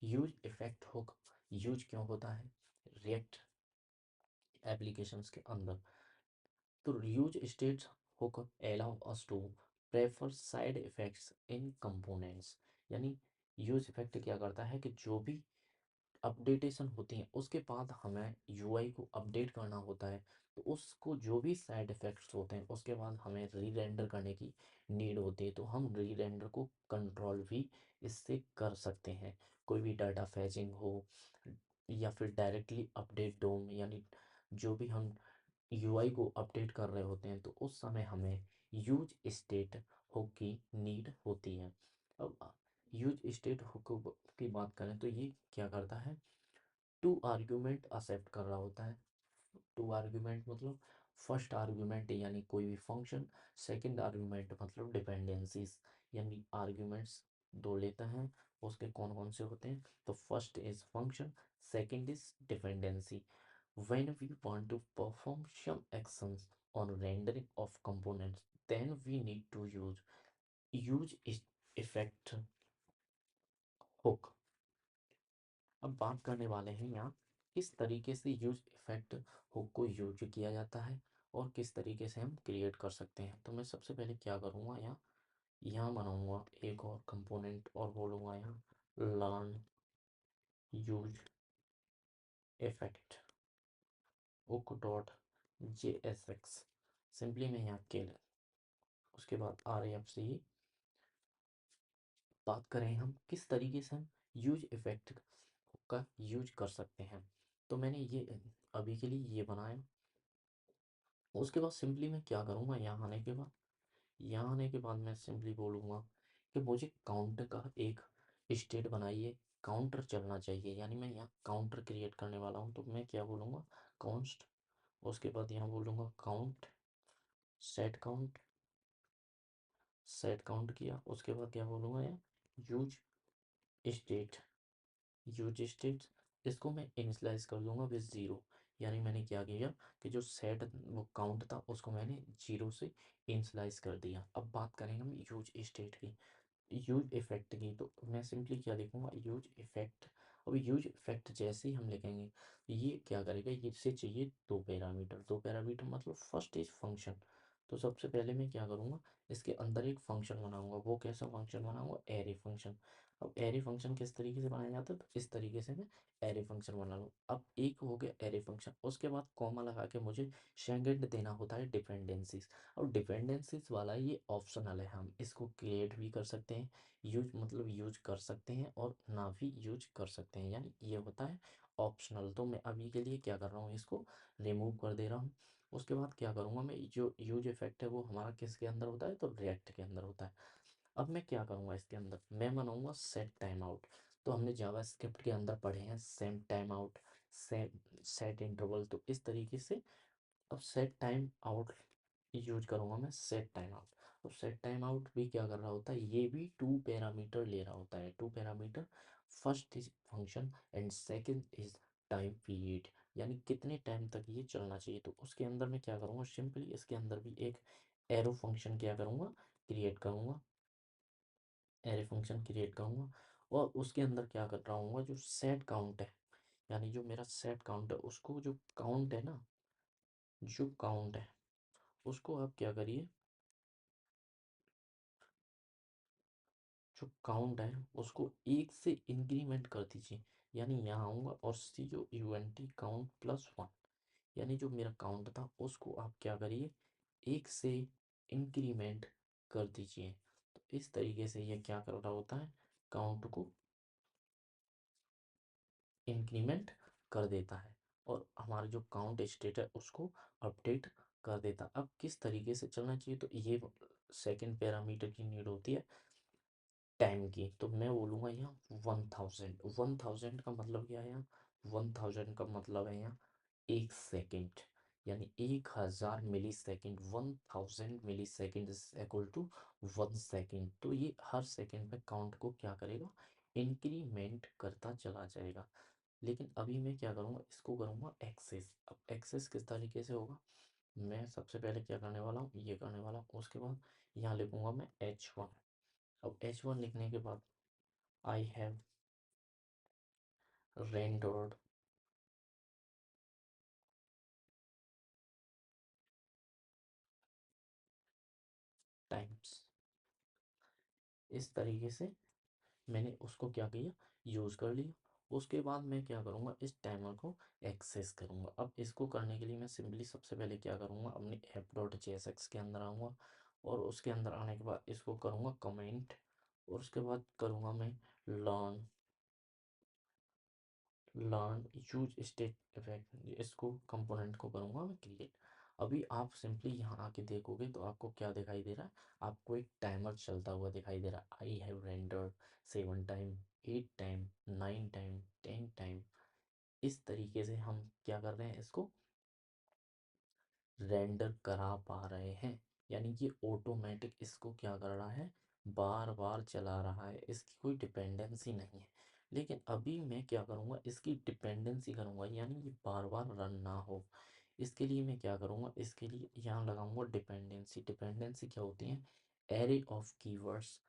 यूज इफेक्ट हुक यूज क्यों होता है रिएक्ट एप्लीकेशंस के अंदर, तो use states hook allow us to prefer side effects in components. यानी यूज इफेक्ट क्या करता है कि जो भी अपडेटेशन होती हैं उसके बाद हमें यूआई को अपडेट करना होता है, तो उसको जो भी साइड इफ़ेक्ट्स होते हैं उसके बाद हमें री रेंडर करने की नीड होती है। तो हम री रेंडर को कंट्रोल भी इससे कर सकते हैं। कोई भी डाटा फैचिंग हो या फिर डायरेक्टली अपडेट डोम, यानी जो भी हम यूआई को अपडेट कर रहे होते हैं तो उस समय हमें यूज स्टेट हुक की नीड होती है। अब यूज स्टेट हुक की बात करें तो ये क्या करता है, टू आर्ग्यूमेंट एक्सेप्ट कर रहा होता है। टू आर्ग्यूमेंट मतलब फर्स्ट आर्गुमेंट यानी कोई भी फंक्शन, सेकंड आर्गुमेंट मतलब डिपेंडेंसीज, यानी आर्गुमेंट्स दो लेता है, उसके कौन कौन से होते हैं, तो first is function, second is dependency. When we want to perform some actions on rendering of components, then we need to use effect hook. अब बात करने वाले हैं यहाँ किस तरीके से यूज इफेक्ट हुक को यूज किया जाता है और किस तरीके से हम क्रिएट कर सकते हैं. तो मैं सबसे पहले क्या करूँगा, यहाँ यहाँ बनाऊँगा एक और कंपोनेंट और बोलूँगा यहाँ learn use effect hook dot JSX. Simply मैं यहाँ के उसके बाद RAF से ही बात करें हम किस तरीके से हम यूज इफेक्ट का यूज कर सकते हैं. तो मैंने ये अभी के लिए ये बनाया. उसके बाद सिंपली मैं क्या करूँगा, यहाँ आने के बाद मैं सिंपली बोलूँगा कि मुझे काउंट का एक स्टेट बनाइए, काउंटर चलना चाहिए, यानी मैं यहाँ काउंटर क्रिएट करने वाला हूँ. तो मैं क्या बोलूँगा, काउंस्ट. उसके बाद यहाँ बोलूँगा count, set count, set count किया. उसके बाद क्या बोलूँगा, यहाँ यूज स्टेट, यूज स्टेट. इसको मैं इनिशलाइज कर दूंगा विद ज़ीरो, यानी मैंने क्या किया कि जो सेट वो काउंट था उसको मैंने जीरो से इनिशलाइज कर दिया. अब बात करेंगे हम यूज स्टेट की, यूज इफेक्ट की. तो मैं सिंपली क्या लिखूंगा, यूज इफेक्ट. अब यूज इफेक्ट जैसे ही हम लिखेंगे ये क्या करेगा, ये इससे चाहिए दो पैरामीटर. दो पैरामीटर मतलब फर्स्ट इज फंक्शन. तो सबसे पहले मैं क्या करूँगा, इसके अंदर एक फंक्शन बनाऊंगा. वो कैसा फंक्शन बनाऊंगा, एरे फंक्शन. अब एरे फंक्शन किस तरीके से बनाया जाता है, तो इस तरीके से मैं एरे फंक्शन बना लूँ. अब एक हो गया एरे फंक्शन, उसके बाद कॉमा लगा के मुझे सेकंड देना होता है डिपेंडेंसीज. और डिपेंडेंसीज वाला ये ऑप्शनल है, हम इसको क्रिएट भी कर सकते हैं, यूज मतलब यूज कर सकते हैं और ना भी यूज कर सकते हैं, यानी ये होता है ऑप्शनल. तो मैं अभी के लिए क्या कर रहा हूँ, इसको रिमूव कर दे रहा हूँ. उसके बाद क्या करूँगा मैं, जो यूज इफेक्ट है वो हमारा किसके अंदर होता है, तो रिएक्ट के अंदर होता है. अब मैं क्या करूँगा, इसके अंदर मैं बनाऊँगा सेट टाइम आउट. तो हमने जावास्क्रिप्ट के अंदर पढ़े हैं same time out, set interval. तो इस तरीके से अब सेट टाइम आउट यूज करूँगा मैं, सेट टाइम आउट. अब सेट टाइम आउट भी क्या कर रहा होता है, ये भी टू पैरामीटर ले रहा होता है. Two parameter, first is function and second is time period, यानी कितने टाइम तक ये चलना चाहिए. तो उसके अंदर मैं क्या करूँगा, सिंपली इसके अंदर भी एक एरो फंक्शन क्या करूँगा, क्रिएट करूँगा, एरे फंक्शन क्रिएट करूँगा. और उसके अंदर क्या कर रहा हूँ, जो सेट काउंट है, यानी जो मेरा सेट काउंट है उसको, जो काउंट है ना, जो काउंट है उसको आप क्या करिए, जो काउंट है उसको एक से इंक्रीमेंट कर दीजिए. यानी यहाँ आऊँगा और COUNT काउंट प्लस वन, यानी जो मेरा काउंट था उसको आप क्या करिए, एक से इंक्रीमेंट कर दीजिए. तो इस तरीके से ये क्या कर रहा होता है, काउंट को इंक्रीमेंट कर देता है और हमारा जो काउंट स्टेट है उसको अपडेट कर देता. अब किस तरीके से चलना चाहिए, तो ये सेकंड पैरामीटर की नीड होती है टाइम की. तो मैं बोलूँगा यहाँ 1000. 1000 का मतलब क्या है, यहाँ 1000 का मतलब है यहाँ एक सेकंड, यानी 1000 millisecond. 1000 millisecond is equal to 1 second. तो ये हर सेकंड पे काउंट को क्या करेगा, इंक्रीमेंट करता चला जाएगा. लेकिन अभी मैं क्या करूँगा, इसको करूँगा एक्सेस. अब एक्सेस किस तरीके से होगा, मैं सबसे पहले क्या करने वाला हूँ, ये करने वाला हूँ. उसके बाद यहाँ लिखूँगा मैं H1. अब H1 लिखने के बाद आई हैव रेंडर्ड टाइम्स. इस तरीके से मैंने उसको क्या किया, यूज़ कर लिया. उसके बाद मैं क्या करूँगा, इस टाइमर को एक्सेस करूँगा. अब इसको करने के लिए मैं सिंपली सबसे पहले क्या करूँगा, अपने app.jsx के अंदर आऊँगा और उसके अंदर आने के बाद इसको करूँगा कमेंट. और उसके बाद करूँगा मैं learn learn use state effect, इसको कंपोनेंट को करूँगा मैं क्रिएट. अभी आप सिंपली यहाँ आके देखोगे तो आपको क्या दिखाई दे रहा है, आपको एक टाइमर चलता हुआ दिखाई दे रहा है. I have rendered 7 time, 8 time, 9 time, 10 time. इस तरीके से हम क्या कर रहे हैं, इसको रेंडर करा पा रहे हैं। यानी ये ऑटोमेटिक इसको क्या कर रहा है, बार बार चला रहा है, इसकी कोई डिपेंडेंसी नहीं है। लेकिन अभी मैं क्या करूँगा, इसकी डिपेंडेंसी करूँगा, यानी ये बार बार रन ना हो। इसके लिए मैं क्या करूँगा, इसके लिए यहाँ लगाऊंगा डिपेंडेंसी। डिपेंडेंसी क्या होती है, एरे ऑफ कीवर्ड्स,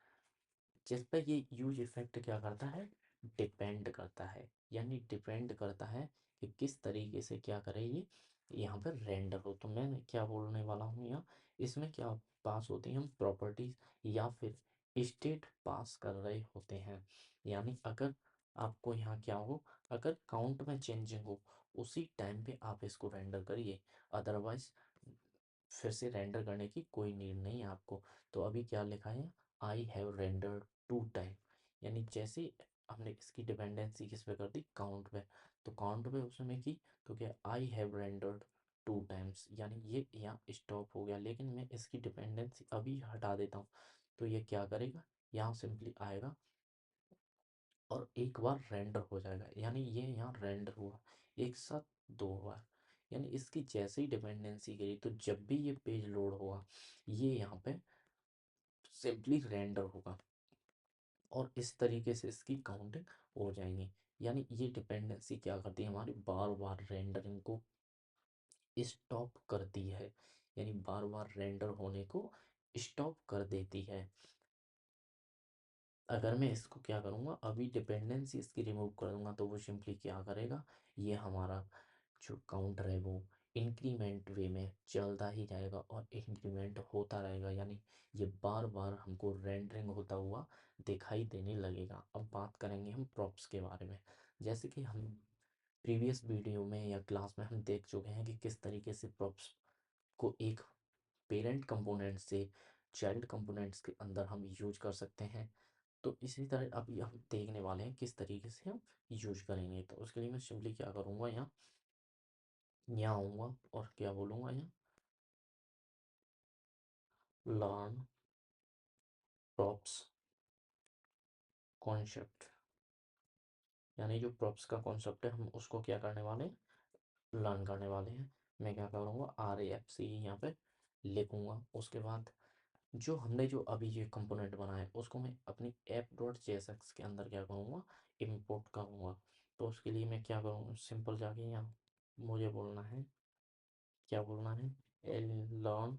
जिस पर ये यूज इफेक्ट क्या करता है, डिपेंड करता है। यानी डिपेंड करता है कि किस तरीके से क्या करे ये यहाँ पर रेंडर हो। तो मैं क्या बोलने वाला हूँ यहाँ, इसमें क्या पास होती हैं, हम प्रॉपर्टीज या फिर स्टेट पास कर रहे होते हैं। यानी अगर आपको यहाँ क्या हो, अगर काउंट में चेंजिंग हो, उसी टाइम पे आप इसको रेंडर करिए, अदरवाइज फिर से रेंडर करने की कोई नीड नहीं है आपको। तो अभी क्या लिखा है, आई हैव रेंडर्ड 2 टाइम। यानी जैसे हमने इसकी डिपेंडेंसी किस पे कर दी, काउंट पे, तो काउंट पे उसमें की, तो क्या आई हैव रेंडर्ड 2 टाइम्स, यानी ये यहाँ स्टॉप हो गया। लेकिन मैं इसकी डिपेंडेंसी अभी हटा देता हूँ, तो ये क्या करेगा, यहाँ सिंपली आएगा और एक बार रेंडर हो जाएगा। यानी ये यहाँ रेंडर हुआ एक साथ 2 बार। यानी इसकी जैसे ही डिपेंडेंसी गई, तो जब भी ये पेज लोड होगा, ये यहाँ पे सिंपली रेंडर होगा और इस तरीके से इसकी काउंटिंग हो जाएंगी। यानी ये डिपेंडेंसी क्या करती है, हमारी बार बार रेंडरिंग को स्टॉप करती है। यानी बार बार रेंडर होने को स्टॉप कर देती है। अगर मैं इसको क्या करूँगा, अभी डिपेंडेंसी इसकी रिमूव कर दूंगा, तो वो सिंपली क्या करेगा, ये हमारा जो काउंटर है वो इंक्रीमेंट वे में चलता ही जाएगा और इंक्रीमेंट होता रहेगा। यानी ये बार बार हमको रेंडरिंग होता हुआ दिखाई देने लगेगा। अब बात करेंगे हम प्रॉप्स के बारे में। जैसे कि हम प्रीवियस वीडियो में या क्लास में हम देख चुके हैं कि किस तरीके से प्रॉप्स को एक पेरेंट कंपोनेंट से चाइल्ड कंपोनेंट्स के अंदर हम यूज कर सकते हैं। तो इसी तरह अभी हम देखने वाले हैं किस तरीके से हम यूज करेंगे। तो उसके लिए मैं सिंपली क्या करूँगा, यहाँ आऊँगा और क्या बोलूँगा, यहाँ लर्न प्रॉप्स कॉन्सेप्ट। यानी जो प्रॉप्स का कॉन्सेप्ट है, हम उसको क्या करने वाले हैं, लर्न करने वाले हैं। मैं क्या करूँगा, RAFC यहाँ पे लिखूँगा। उसके बाद जो हमने जो अभी ये कंपोनेंट बनाया है, उसको मैं अपनी app.jsx के अंदर क्या करूँगा, इंपोर्ट करूँगा। तो उसके लिए मैं क्या करूँगा, सिंपल जाके यहाँ मुझे बोलना है, क्या बोलना है, लर्न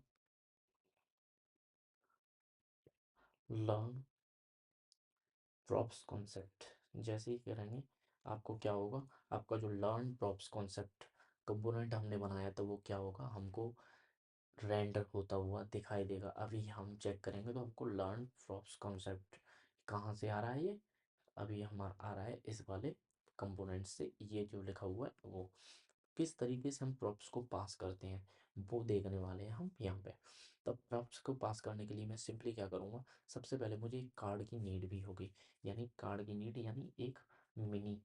लर्न प्रॉप्स कॉन्सेप्ट। जैसे ही करेंगे, आपको क्या होगा, आपका जो लर्न प्रॉप्स कॉन्सेप्ट कंपोनेंट हमने बनाया था, वो क्या होगा, हमको रेंडर होता हुआ दिखाई देगा। अभी हम चेक करेंगे तो हमको लर्न प्रॉप्स कॉन्सेप्ट कहाँ से आ रहा है, ये अभी हमारा आ रहा है इस वाले कंपोनेंट से। ये जो लिखा हुआ है वो किस तरीके से हम प्रॉप्स को पास करते हैं, वो देखने वाले हैं हम यहाँ पे। तब प्रॉप्स को पास करने के लिए मैं सिंपली क्या करूँगा, सबसे पहले मुझे एक कार्ड की नीड भी होगी। यानी कार्ड की नीड, यानी एक mini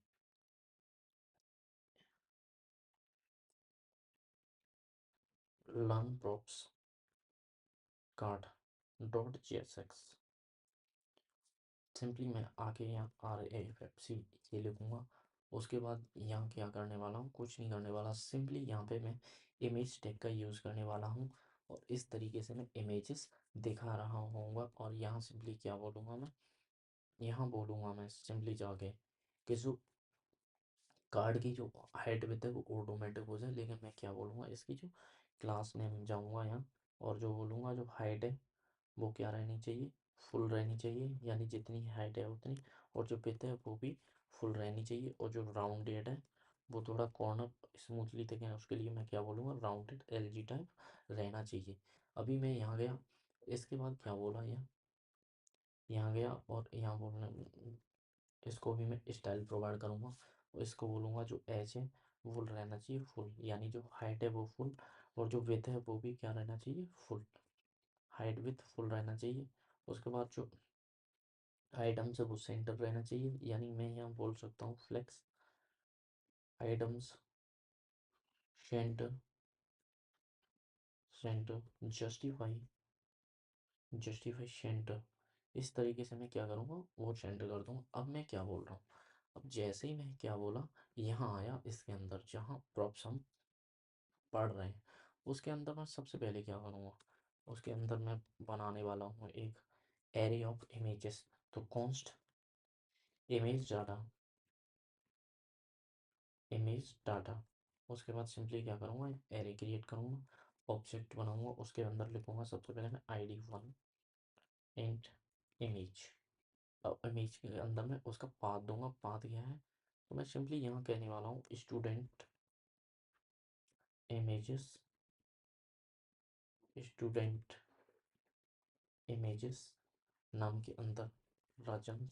learn props card dot JSX। Simply मैं आके यहाँ RAFC ये लिखूँगा। उसके बाद यहाँ क्या करने वाला हूँ, कुछ नहीं करने वाला, सिंपली यहाँ पे मैं इमेज टैग का यूज़ करने वाला हूँ और इस तरीके से मैं इमेजेस दिखा रहा होऊंगा। और यहाँ सिंपली क्या बोलूँगा मैं, यहाँ बोलूँगा मैं सिंपली जाके कि जो कार्ड की जो हाइट विड्थ है वो ऑटोमेटिक हो जाए। लेकिन मैं क्या बोलूँगा, इसकी जो क्लास नेम जाऊँगा यहाँ और जो बोलूँगा, जो हाइट है वो क्या रहनी चाहिए, फुल रहनी चाहिए। यानी जितनी हाइट है उतनी, और जो विड्थ है वो भी फुल रहनी चाहिए। और जो राउंडेड है वो थोड़ा कॉर्नर स्मूथली दिखे, उसके लिए मैं क्या बोलूँगा, राउंडेड LG टाइप रहना चाहिए। अभी मैं यहाँ गया, इसके बाद क्या बोला, यहाँ गया और यहाँ बोलना, इसको भी मैं स्टाइल प्रोवाइड करूँगा और इसको बोलूँगा जो एज है फुल रहना चाहिए, फुल। यानी जो हाइट है वो फुल, और जो विथ है वो भी क्या रहना चाहिए, फुल। हाइट विथ फुल रहना चाहिए। उसके बाद जो आइटम्स है वो सेंटर रहना चाहिए। यानी मैं यहाँ बोल सकता हूँ flex items centre, centre justify, justify centre. इस तरीके से मैं क्या करूँगा, वो सेंटर कर दूँगा। अब मैं क्या बोल रहा हूँ, अब जैसे ही मैं क्या बोला, यहाँ आया इसके अंदर जहाँ प्रॉप्स हम पढ़ रहे हैं, उसके अंदर मैं सबसे पहले क्या करूँगा, उसके अंदर मैं बनाने वाला हूँ एक एरे ऑफ इमेजेस। तो const image data, image data. उसके बाद सिंपली क्या करूँगा, एरे क्रिएट करूँगा, ऑब्जेक्ट बनाऊँगा, उसके अंदर लिखूँगा सबसे पहले मैं ID1 इंट इमेज। अब इमेज के अंदर मैं उसका पाथ दूंगा, पाथ क्या है, तो मैं सिंपली यहाँ कहने वाला हूँ स्टूडेंट इमेजेस, स्टूडेंट इमेजेस नाम के अंदर राजन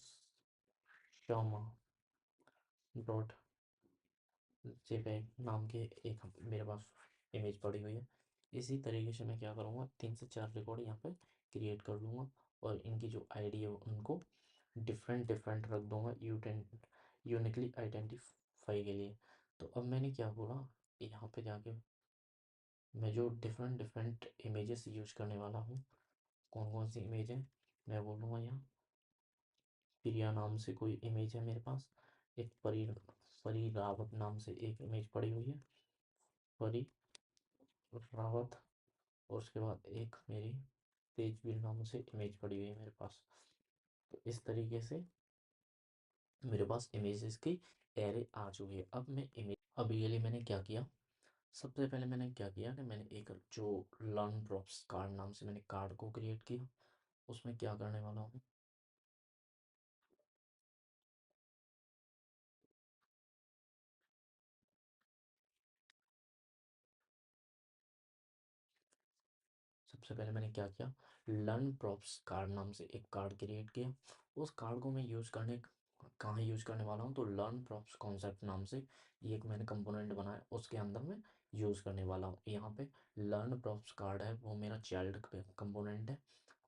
शर्मा डॉट जेपैग नाम के एक मेरे पास इमेज पड़ी हुई है। इसी तरीके से मैं क्या करूँगा, 3 से 4 रिकॉर्ड यहाँ पे क्रिएट कर लूँगा, और इनकी जो आईडी है उनको डिफरेंट डिफरेंट रख दूँगा, यूनिकली आइडेंटिफाई के लिए। तो अब मैंने क्या बोला, यहाँ पे जाके मैं जो डिफरेंट डिफरेंट इमेजेस यूज करने वाला हूँ, कौन कौन सी इमेज है, मैं बोलूँगा यहाँ प्रिया नाम से कोई इमेज है मेरे पास, एक परी रावत नाम से एक इमेज पड़ी हुई है, परी रावत, और उसके बाद एक मेरी तेजवीर नाम से इमेज पड़ी हुई है मेरे पास। तो इस तरीके से मेरे पास इमेजेस की एरे आ चुकी है। अब मैं इमेज, अब ये लिए मैंने क्या किया, सबसे पहले मैंने क्या किया कि मैंने एक जो लर्न ड्रॉप्स कार्ड नाम से मैंने कार्ड को क्रिएट किया, उसमें क्या करने वाला हूँ, सबसे पहले मैंने क्या किया, लर्न प्रॉप्स कार्ड नाम से एक कार्ड क्रिएट किया। उस कार्ड को मैं यूज़ करने, कहाँ यूज़ करने वाला हूँ, तो लर्न प्रॉप्स कॉन्सेप्ट नाम से ये एक मैंने कंपोनेंट बनाया, उसके अंदर मैं यूज़ करने वाला हूँ। यहाँ पे लर्न प्रॉप्स कार्ड है वो मेरा चाइल्ड कंपोनेंट है,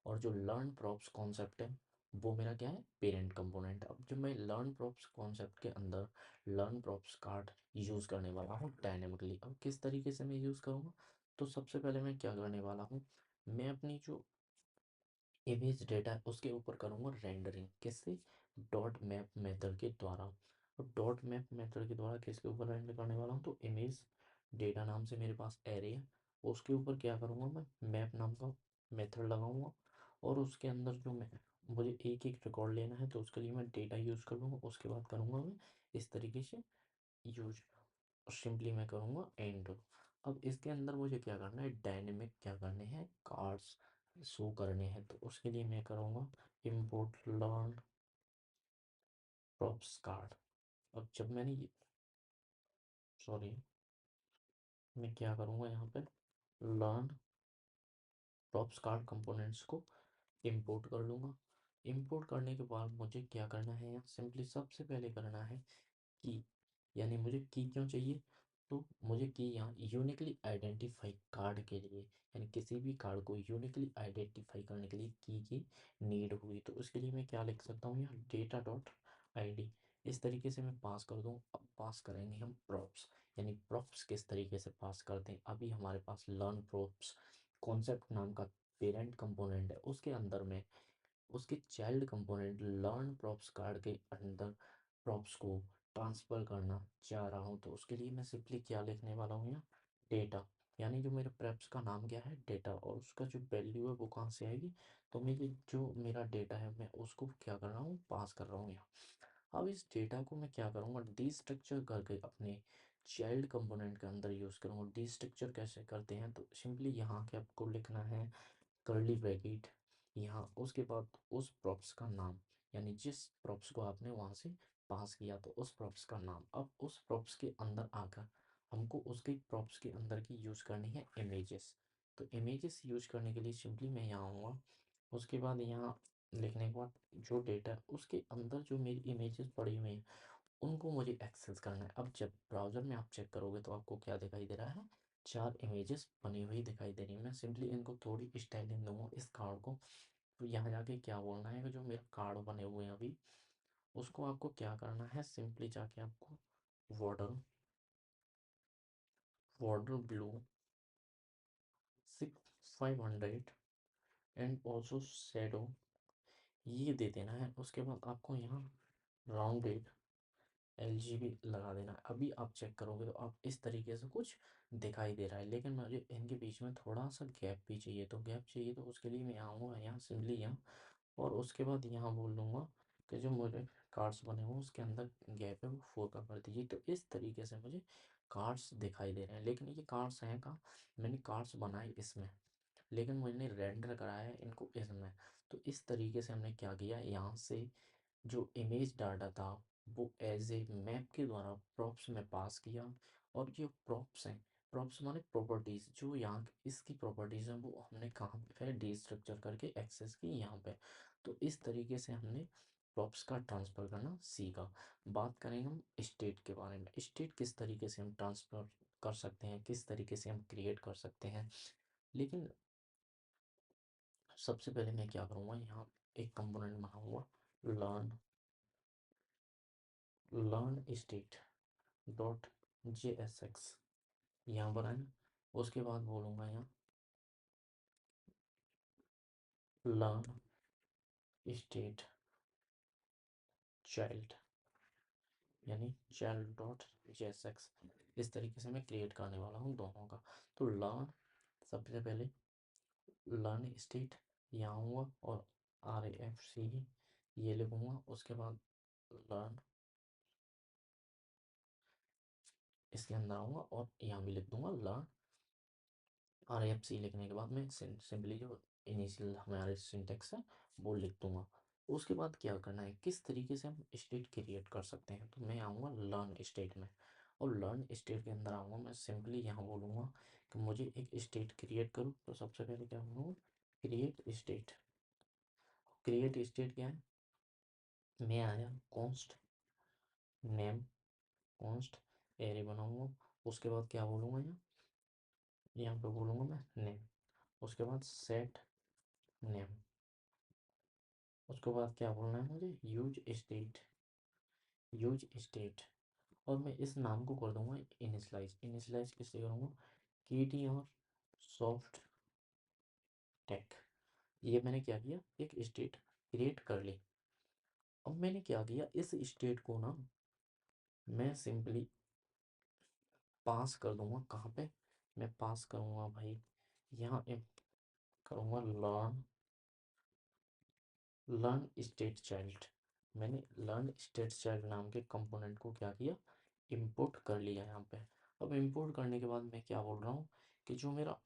और जो लर्न प्रॉप्स कॉन्सेप्ट है वो मेरा क्या है, पेरेंट कंपोनेंट है। अब जब मैं लर्न प्रॉप्स कॉन्सेप्ट के अंदर लर्न प्रॉप्स कार्ड यूज़ करने वाला हूँ डायनेमिकली, अब किस तरीके से मैं यूज़ करूँगा, तो सबसे पहले मैं क्या करने वाला हूँ, मैं अपनी जो इमेज डेटा है उसके ऊपर करूँगा रेंडरिंग, किससे, डॉट मैप मेथड के द्वारा। और डॉट मैप मेथड के द्वारा किसके ऊपर रेंडर करने वाला हूँ, तो इमेज डेटा नाम से मेरे पास एरे है, उसके ऊपर क्या करूँगा, मैं मैप नाम का मेथड लगाऊंगा, और उसके अंदर जो मैं, मुझे एक एक रिकॉर्ड लेना है तो उसके लिए मैं डेटा यूज़ कर लूँगा, उसके बाद करूँगा मैं इस तरीके से यूज, सिंपली मैं करूँगा एंड। अब इसके अंदर मुझे क्या करना है, डायनेमिक क्या करने हैं, कार्ड्स शो करने हैं, तो उसके लिए मैं करूँगा import लर्न प्रॉप्स कार्ड। अब जब मैंने ये, सॉरी, मैं क्या करूँगा यहाँ पे, लर्न प्रॉप्स कार्ड कंपोनेंट्स को इंपोर्ट कर लूँगा। इंपोर्ट करने के बाद मुझे क्या करना है, यहाँ सिंपली सबसे पहले करना है की, यानी मुझे की क्यों चाहिए, तो मुझे की यहाँ यूनिकली आइडेंटिफाई कार्ड के लिए, यानी किसी भी कार्ड को यूनिकली आइडेंटिफाई करने के लिए की नीड हुई, तो उसके लिए मैं क्या लिख सकता हूँ, यहाँ डेटा डॉट ID, इस तरीके से मैं पास कर दूँ। अब पास करेंगे हम प्रॉप्स, यानी प्रॉप्स किस तरीके से पास करते हैं, अभी हमारे पास लर्न प्रॉप्स कॉन्सेप्ट नाम का पेरेंट कंपोनेंट है, उसके अंदर में उसके child component learn props card के अंदर प्रॉप्स को ट्रांसफ़र करना चाह रहा हूँ, तो उसके लिए मैं सिंपली क्या लिखने वाला हूँ, यहाँ डेटा, यानी जो मेरे प्रॉप्स का नाम क्या है, डेटा, और उसका जो वैल्यू है वो कहाँ से आएगी, तो मैं ये जो मेरा डेटा है मैं उसको क्या कर रहा हूँ, पास कर रहा हूँ यहाँ। अब इस डेटा को मैं क्या करूँगा, डीस्ट्रक्चर करके अपने चाइल्ड कंपोनेंट के अंदर यूज़ करूँगा। डीस्ट्रक्चर कैसे करते हैं, तो सिंपली यहाँ के आपको लिखना है कर्ली ब्रैकेट, यहाँ उसके बाद उस प्रॉप्स का नाम, यानी जिस प्रॉप्स को आपने वहाँ से पास किया तो उस प्रॉप्स का नाम। अब उस प्रॉप्स के अंदर आकर हमको उसके प्रॉप्स के अंदर की यूज़ करनी है इमेजेस। तो इमेजेस यूज करने के लिए सिंपली मैं यहाँ आऊँगा, उसके बाद यहाँ लिखने के बाद जो डेटा उसके अंदर जो मेरी इमेजेस पड़ी हुई हैं उनको मुझे एक्सेस करना है। अब जब ब्राउज़र में आप चेक करोगे तो आपको क्या दिखाई दे रहा है, 4 इमेजेस बनी हुई दिखाई दे रही है। मैं सिंपली इनको थोड़ी स्टाइलिंग दूंगा इस कार्ड को, तो यहाँ जाके क्या बोलना है कि जो मेरे कार्ड बने हुए हैं अभी, उसको आपको क्या करना है, सिंपली जाके आपको water, water blue 6500 and also shadow ये दे देना है। उसके बाद आपको यहाँ राउंडेड एलजीबी लगा देना है। अभी आप चेक करोगे तो आप इस तरीके से कुछ दिखाई दे रहा है, लेकिन मुझे इनके बीच में थोड़ा सा गैप भी चाहिए। तो गैप चाहिए तो उसके लिए मैं आऊँगा यहाँ सिंपली यहाँ, और उसके बाद यहाँ बोल दूँगा कि जो मेरे कार्ड्स बने हुए हैं उसके अंदर गैप है वो 4 का कर दीजिए। तो इस तरीके से मुझे कार्ड्स दिखाई दे रहे हैं, लेकिन ये कार्ड्स हैं कहाँ? मैंने कार्ड्स बनाए इसमें, लेकिन मैंने रेंडर कराया है इनको इसमें। तो इस तरीके से हमने क्या किया, यहाँ से जो इमेज डाटा था वो एज ए मैप के द्वारा प्रॉप्स में पास किया। और जो प्रॉप्स हैं, प्रॉप्स माने प्रॉपर्टीज़, जो यहाँ इसकी प्रॉपर्टीज़ हैं वो हमने कहाँ पे डी स्ट्रक्चर करके एक्सेस की यहाँ पे। तो इस तरीके से हमने प्रॉप्स का ट्रांसफ़र करना सीखा। बात करेंगे हम स्टेट के बारे में, स्टेट किस तरीके से हम ट्रांसफ़र कर सकते हैं, किस तरीके से हम क्रिएट कर सकते हैं। लेकिन सबसे पहले मैं क्या करूँगा, यहाँ एक कंपोनेंट बनाऊँगा, learn learn state dot J S x, यहाँ पर आए। उसके बाद बोलूँगा यहाँ लर्न स्टेट चाइल्ड, यानी child dot J S x. इस तरीके से मैं क्रिएट करने वाला हूँ दोनों का। तो लर्न, सबसे पहले लर्न स्टेट यहाँ हुआ, और आर ए एफ सी ये लिखूँगा। उसके बाद लर्न, इसके अंदर आऊँगा और यहाँ भी लिख दूँगा लर्न आर एफ सी। लिखने के बाद मैं सिंपली जो इनिशियल हमारे सिंटेक्स है वो लिख दूंगा। उसके बाद क्या करना है, किस तरीके से हम स्टेट क्रिएट कर सकते हैं, तो मैं आऊँगा लर्न स्टेट में, और लर्न स्टेट के अंदर आऊँगा। मैं सिंपली यहाँ बोलूँगा कि मुझे एक स्टेट क्रिएट करूँ। तो सबसे पहले क्या बोलूँगा, क्रिएट स्टेट। क्रिएट स्टेट क्या है, मैं आया कॉन्स्ट नेम, कॉन्स्ट एरे बनाऊँगा। उसके बाद क्या बोलूँगा, यहाँ पे बोलूँगा मैं नेम। उसके बाद सेट नेम। उसके बाद क्या बोलना है मुझे, यूज स्टेट, यूज स्टेट। और मैं इस नाम को कर दूंगा इनिशलाइज। इनिशलाइज किससे करूँगा, के टी और सॉफ्ट टेक। ये मैंने क्या किया, एक स्टेट क्रिएट कर ली। अब मैंने क्या किया, इस स्टेट को ना मैं सिंपली पास कर दूंगा। कहाँ पे मैं पास करूँगा भाई, यहाँ करूँगा लर्न, लर्न स्टेट चाइल्ड। मैंने लर्न स्टेट चाइल्ड नाम के कंपोनेंट को क्या किया, इंपोर्ट कर लिया यहाँ पे। अब इंपोर्ट करने के बाद मैं क्या बोल रहा हूँ कि जो मेरा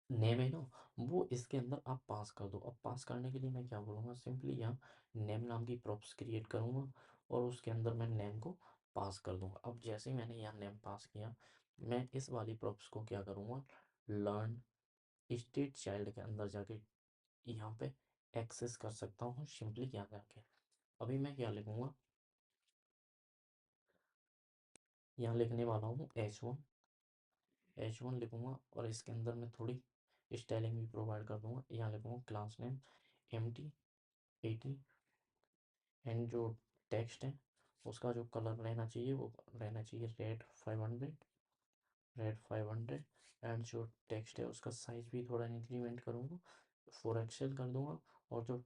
नेम है ना वो इसके अंदर आप पास कर दो। अब पास करने के लिए मैं क्या बोलूँगा, सिंपली यहाँ नेम नाम की प्रॉप्स क्रिएट करूँगा, और उसके अंदर मैं नेम को पास कर दूँगा। अब जैसे ही मैंने यहाँ नेम पास किया, मैं इस वाली प्रॉप्स को क्या करूँगा, लर्न स्टेट चाइल्ड के अंदर जाके यहाँ पे एक्सेस कर सकता हूँ सिंपली क्या जाके। अभी मैं क्या लिखूँगा, यहाँ लिखने वाला हूँ एच वन लिखूँगा, और इसके अंदर मैं थोड़ी स्टाइलिंग भी प्रोवाइड कर दूँगा। यहाँ लिखूँगा क्लास नेम MT80, एंड जो टेक्स्ट है उसका जो कलर रहना चाहिए वो रहना चाहिए रेड 500। एंड जो टेक्स्ट है उसका साइज भी थोड़ा इंक्रीमेंट करूँगा, 4 XL कर दूँगा। और जो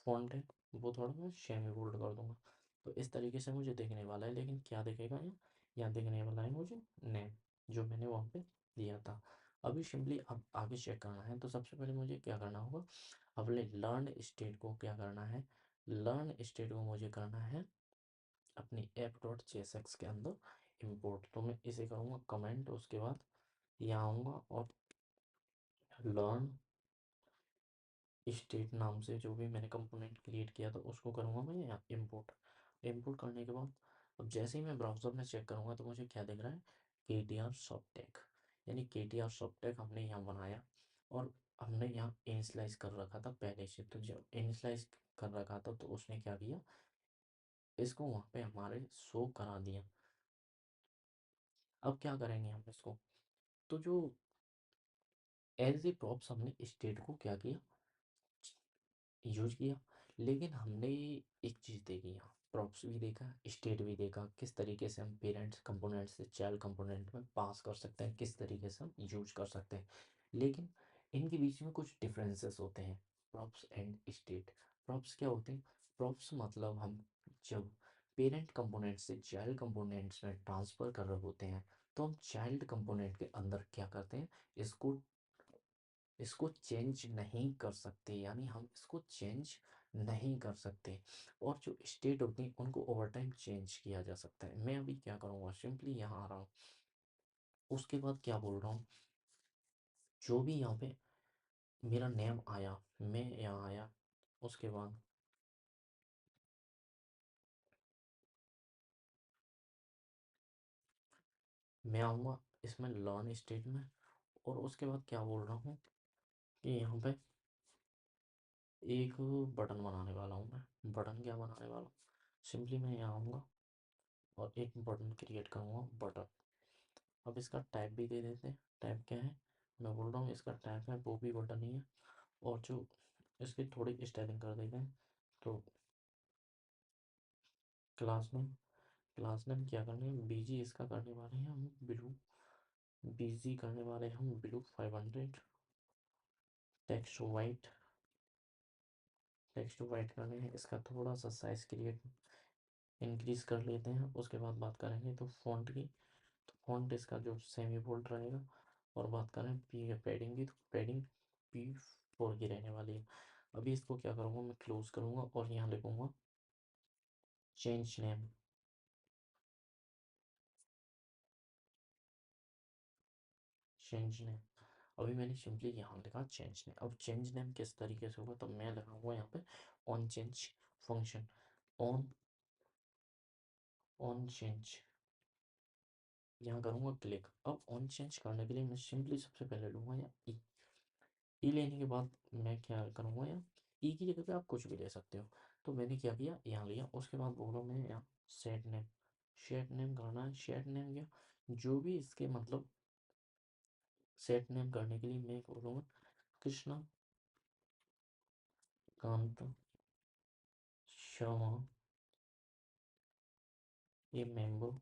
फॉन्ट है वो थोड़ा मैं शेमी बोल्ड कर दूँगा। तो इस तरीके से मुझे देखने वाला है, लेकिन क्या दिखेगा यहाँ देखने वाला है मुझे नेम, जो मैंने वहाँ पे दिया था। अभी सिंपली अब आगे चेक करना है, तो सबसे पहले मुझे क्या करना होगा, अपने लर्न स्टेट को क्या करना है, लर्न स्टेट को मुझे करना है अपनी app.jsx के अंदर इंपोर्ट। तो मैं इसे करूँगा कमेंट, उसके बाद यहाँ आऊँगा और लर्न स्टेट नाम से जो भी मैंने कंपोनेंट क्रिएट किया था उसको करूँगा मैं यहाँ इंपोर्ट। इंपोर्ट करने के बाद अब जैसे ही मैं ब्राउज़र में चेक करूँगा तो मुझे क्या दिख रहा है, KTR सॉफ्टटेक। यानी KTR सॉफ्टटेक हमने यहाँ बनाया, और हमने यहाँ इनिशलाइज कर रखा था पहले से। तो जब इनिशलाइज कर रखा था तो उसने क्या किया, इसको वहाँ पे हमारे शो करा दिया। अब क्या करेंगे हम इसको, तो जो एज ए प्रॉप्स हमने स्टेट को क्या किया, यूज किया। लेकिन हमने एक चीज़ देखी, यहाँ प्रॉप्स भी देखा, स्टेट भी देखा, किस तरीके से हम पेरेंट्स कंपोनेंट से चाइल्ड कंपोनेंट में पास कर सकते हैं, किस तरीके से हम यूज कर सकते हैं। लेकिन इनके बीच में कुछ डिफरेंसेस होते हैं, प्रॉप्स एंड स्टेट। प्रॉप्स क्या होते हैं, प्रॉप्स मतलब हम जब पेरेंट कंपोनेंट से चाइल्ड कंपोनेंट्स में ट्रांसफ़र कर रहे होते हैं, तो हम चाइल्ड कंपोनेंट के अंदर क्या करते हैं, इसको इसको चेंज नहीं कर सकते, यानी हम इसको चेंज नहीं कर सकते। और जो स्टेट होती हैं उनको ओवर टाइम चेंज किया जा सकता है। मैं अभी क्या करूँगा, सिंपली यहाँ आ रहा हूँ, उसके बाद क्या बोल रहा हूँ, जो भी यहाँ पे मेरा नेम आया, मैं यहाँ आया, उसके बाद मैं आऊँगा इसमें लर्न स्टेट में, और उसके बाद क्या बोल रहा हूँ कि यहाँ पे एक बटन बनाने वाला हूँ। मैं बटन क्या बनाने वाला हूँ, सिंपली मैं यहाँ आऊँगा और एक बटन क्रिएट करूँगा, बटन। अब इसका टाइप भी दे देते हैं, टाइप क्या है, मैं बोल रहा हूँ इसका टाइप है वो भी बटन ही है। और जो इसकी थोड़ी स्टाइलिंग कर देते हैं, तो क्लास नेम, क्लास नेम क्या करने हैं, बीजी इसका करने वाले हैं हम, ब्लू, बीजी करने वाले हैं हम blue 500। Text white, text white करने हैं, इसका थोड़ा सा साइज क्रिएट इंक्रीज कर लेते हैं। उसके बाद बात करेंगे तो फ़ॉन्ट की, तो फ़ॉन्ट इसका जो सेमी बोल्ड रहेगा। और बात करें पी पैडिंग की, तो पैडिंग P4 की रहने वाली है। अभी इसको क्या करूँगा, मैं क्लोज करूँगा और यहाँ लिखूँगा चेंज नेम, चेंज नेम। अभी मैंने सिंपली यहाँ लिखा चेंज नेम। अब चेंज नेम किस तरीके से होगा, तो मैं लगाऊंगा यहाँ पे on change function, on on change, यहाँ करूँगा क्लिक। अब ऑन चेंज करने के लिए मैं सिंपली सबसे पहले लूँगा यहाँ ई, ई लेने के बाद मैं क्या करूँगा, यहाँ ई की जगह पे आप कुछ भी ले सकते हो। तो मैंने क्या किया, यहाँ लिया। उसके बाद बोलो मैं यहाँ सेट नेम, सेट नेम करना है, सेट नेम क्या, जो भी इसके मतलब सेट नेम करने के लिए मैं बोलूँगा Krishna Kant Sharma a member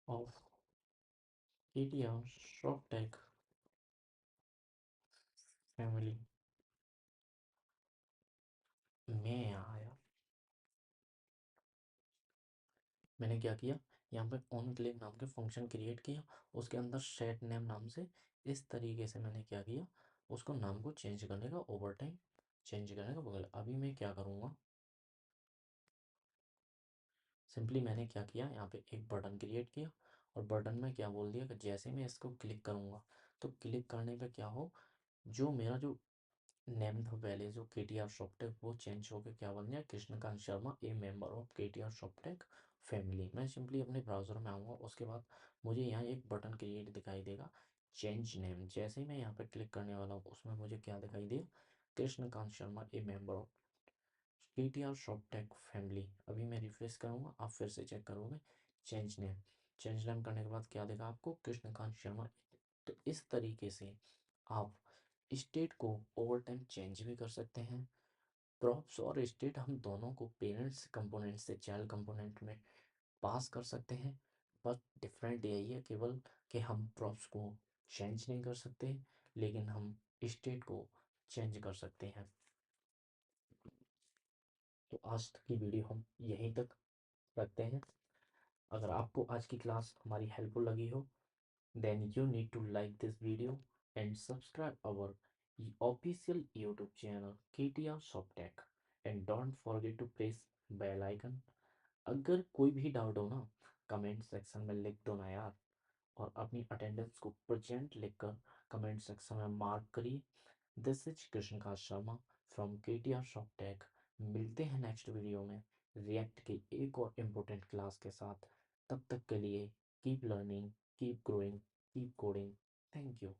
of KTR ShopTech family. मैं यहाँ आया, मैंने क्या किया, यहाँ पे ऑन क्लिक नाम के फंक्शन क्रिएट किया, उसके अंदर सेट नेम नाम से इस तरीके से मैंने क्या किया, उसको नाम को चेंज करने का, ओवर टाइम चेंज करने का बोला। अभी मैं क्या करूँगा, सिंपली मैंने क्या किया, यहाँ पे एक बटन क्रिएट किया, और बटन में क्या बोल दिया कि जैसे मैं इसको क्लिक करूँगा, तो क्लिक करने पे क्या हो, जो मेरा जो नेम था पहले जो KTR ShopTech, वो चेंज होकर क्या बन गया, Krishnakant Sharma a member of KTR ShopTech family. मैं सिंपली अपने ब्राउज़र में आऊँगा, उसके बाद मुझे यहाँ एक बटन क्रिएट दिखाई देगा चेंज नेम। जैसे ही मैं यहाँ पे क्लिक करने वाला हूँ, उसमें मुझे क्या दिखाई दे, Krishnakant Sharma a member of KTR ShopTech family. अभी मैं रिफ्रेश करूँगा, आप फिर से चेक करोगे चेंज नेम, चेंज नेम करने के बाद क्या देगा आपको, कृष्णकांत शर्मा। तो इस तरीके से आप स्टेट को ओवर टाइम चेंज भी कर सकते हैं। प्रॉप्स और स्टेट हम दोनों को पेरेंट्स कंपोनेंट से चाइल्ड कंपोनेंट में पास कर सकते हैं। बस डिफरेंट यही है केवल कि हम प्रॉप्स को चेंज नहीं कर सकते, लेकिन हम स्टेट को चेंज कर सकते हैं। तो आज तक की वीडियो हम यहीं तक रखते हैं। अगर आपको आज की क्लास हमारी हेल्पफुल लगी हो, then you need to like this video and subscribe our official YouTube channel KTR ShopTech, and don't forget to press bell icon। अगर कोई भी डाउट हो ना, कमेंट सेक्शन में लिख दो ना यार, और अपनी अटेंडेंस को प्रेजेंट लिखकर कमेंट सेक्शन में मार्क करिए। This is Krishnakant Sharma from KTR ShopTech। मिलते हैं नेक्स्ट वीडियो में रिएक्ट की एक और इम्पोर्टेंट क्लास के साथ। तब तक के लिए keep learning, keep growing, keep coding. Thank you.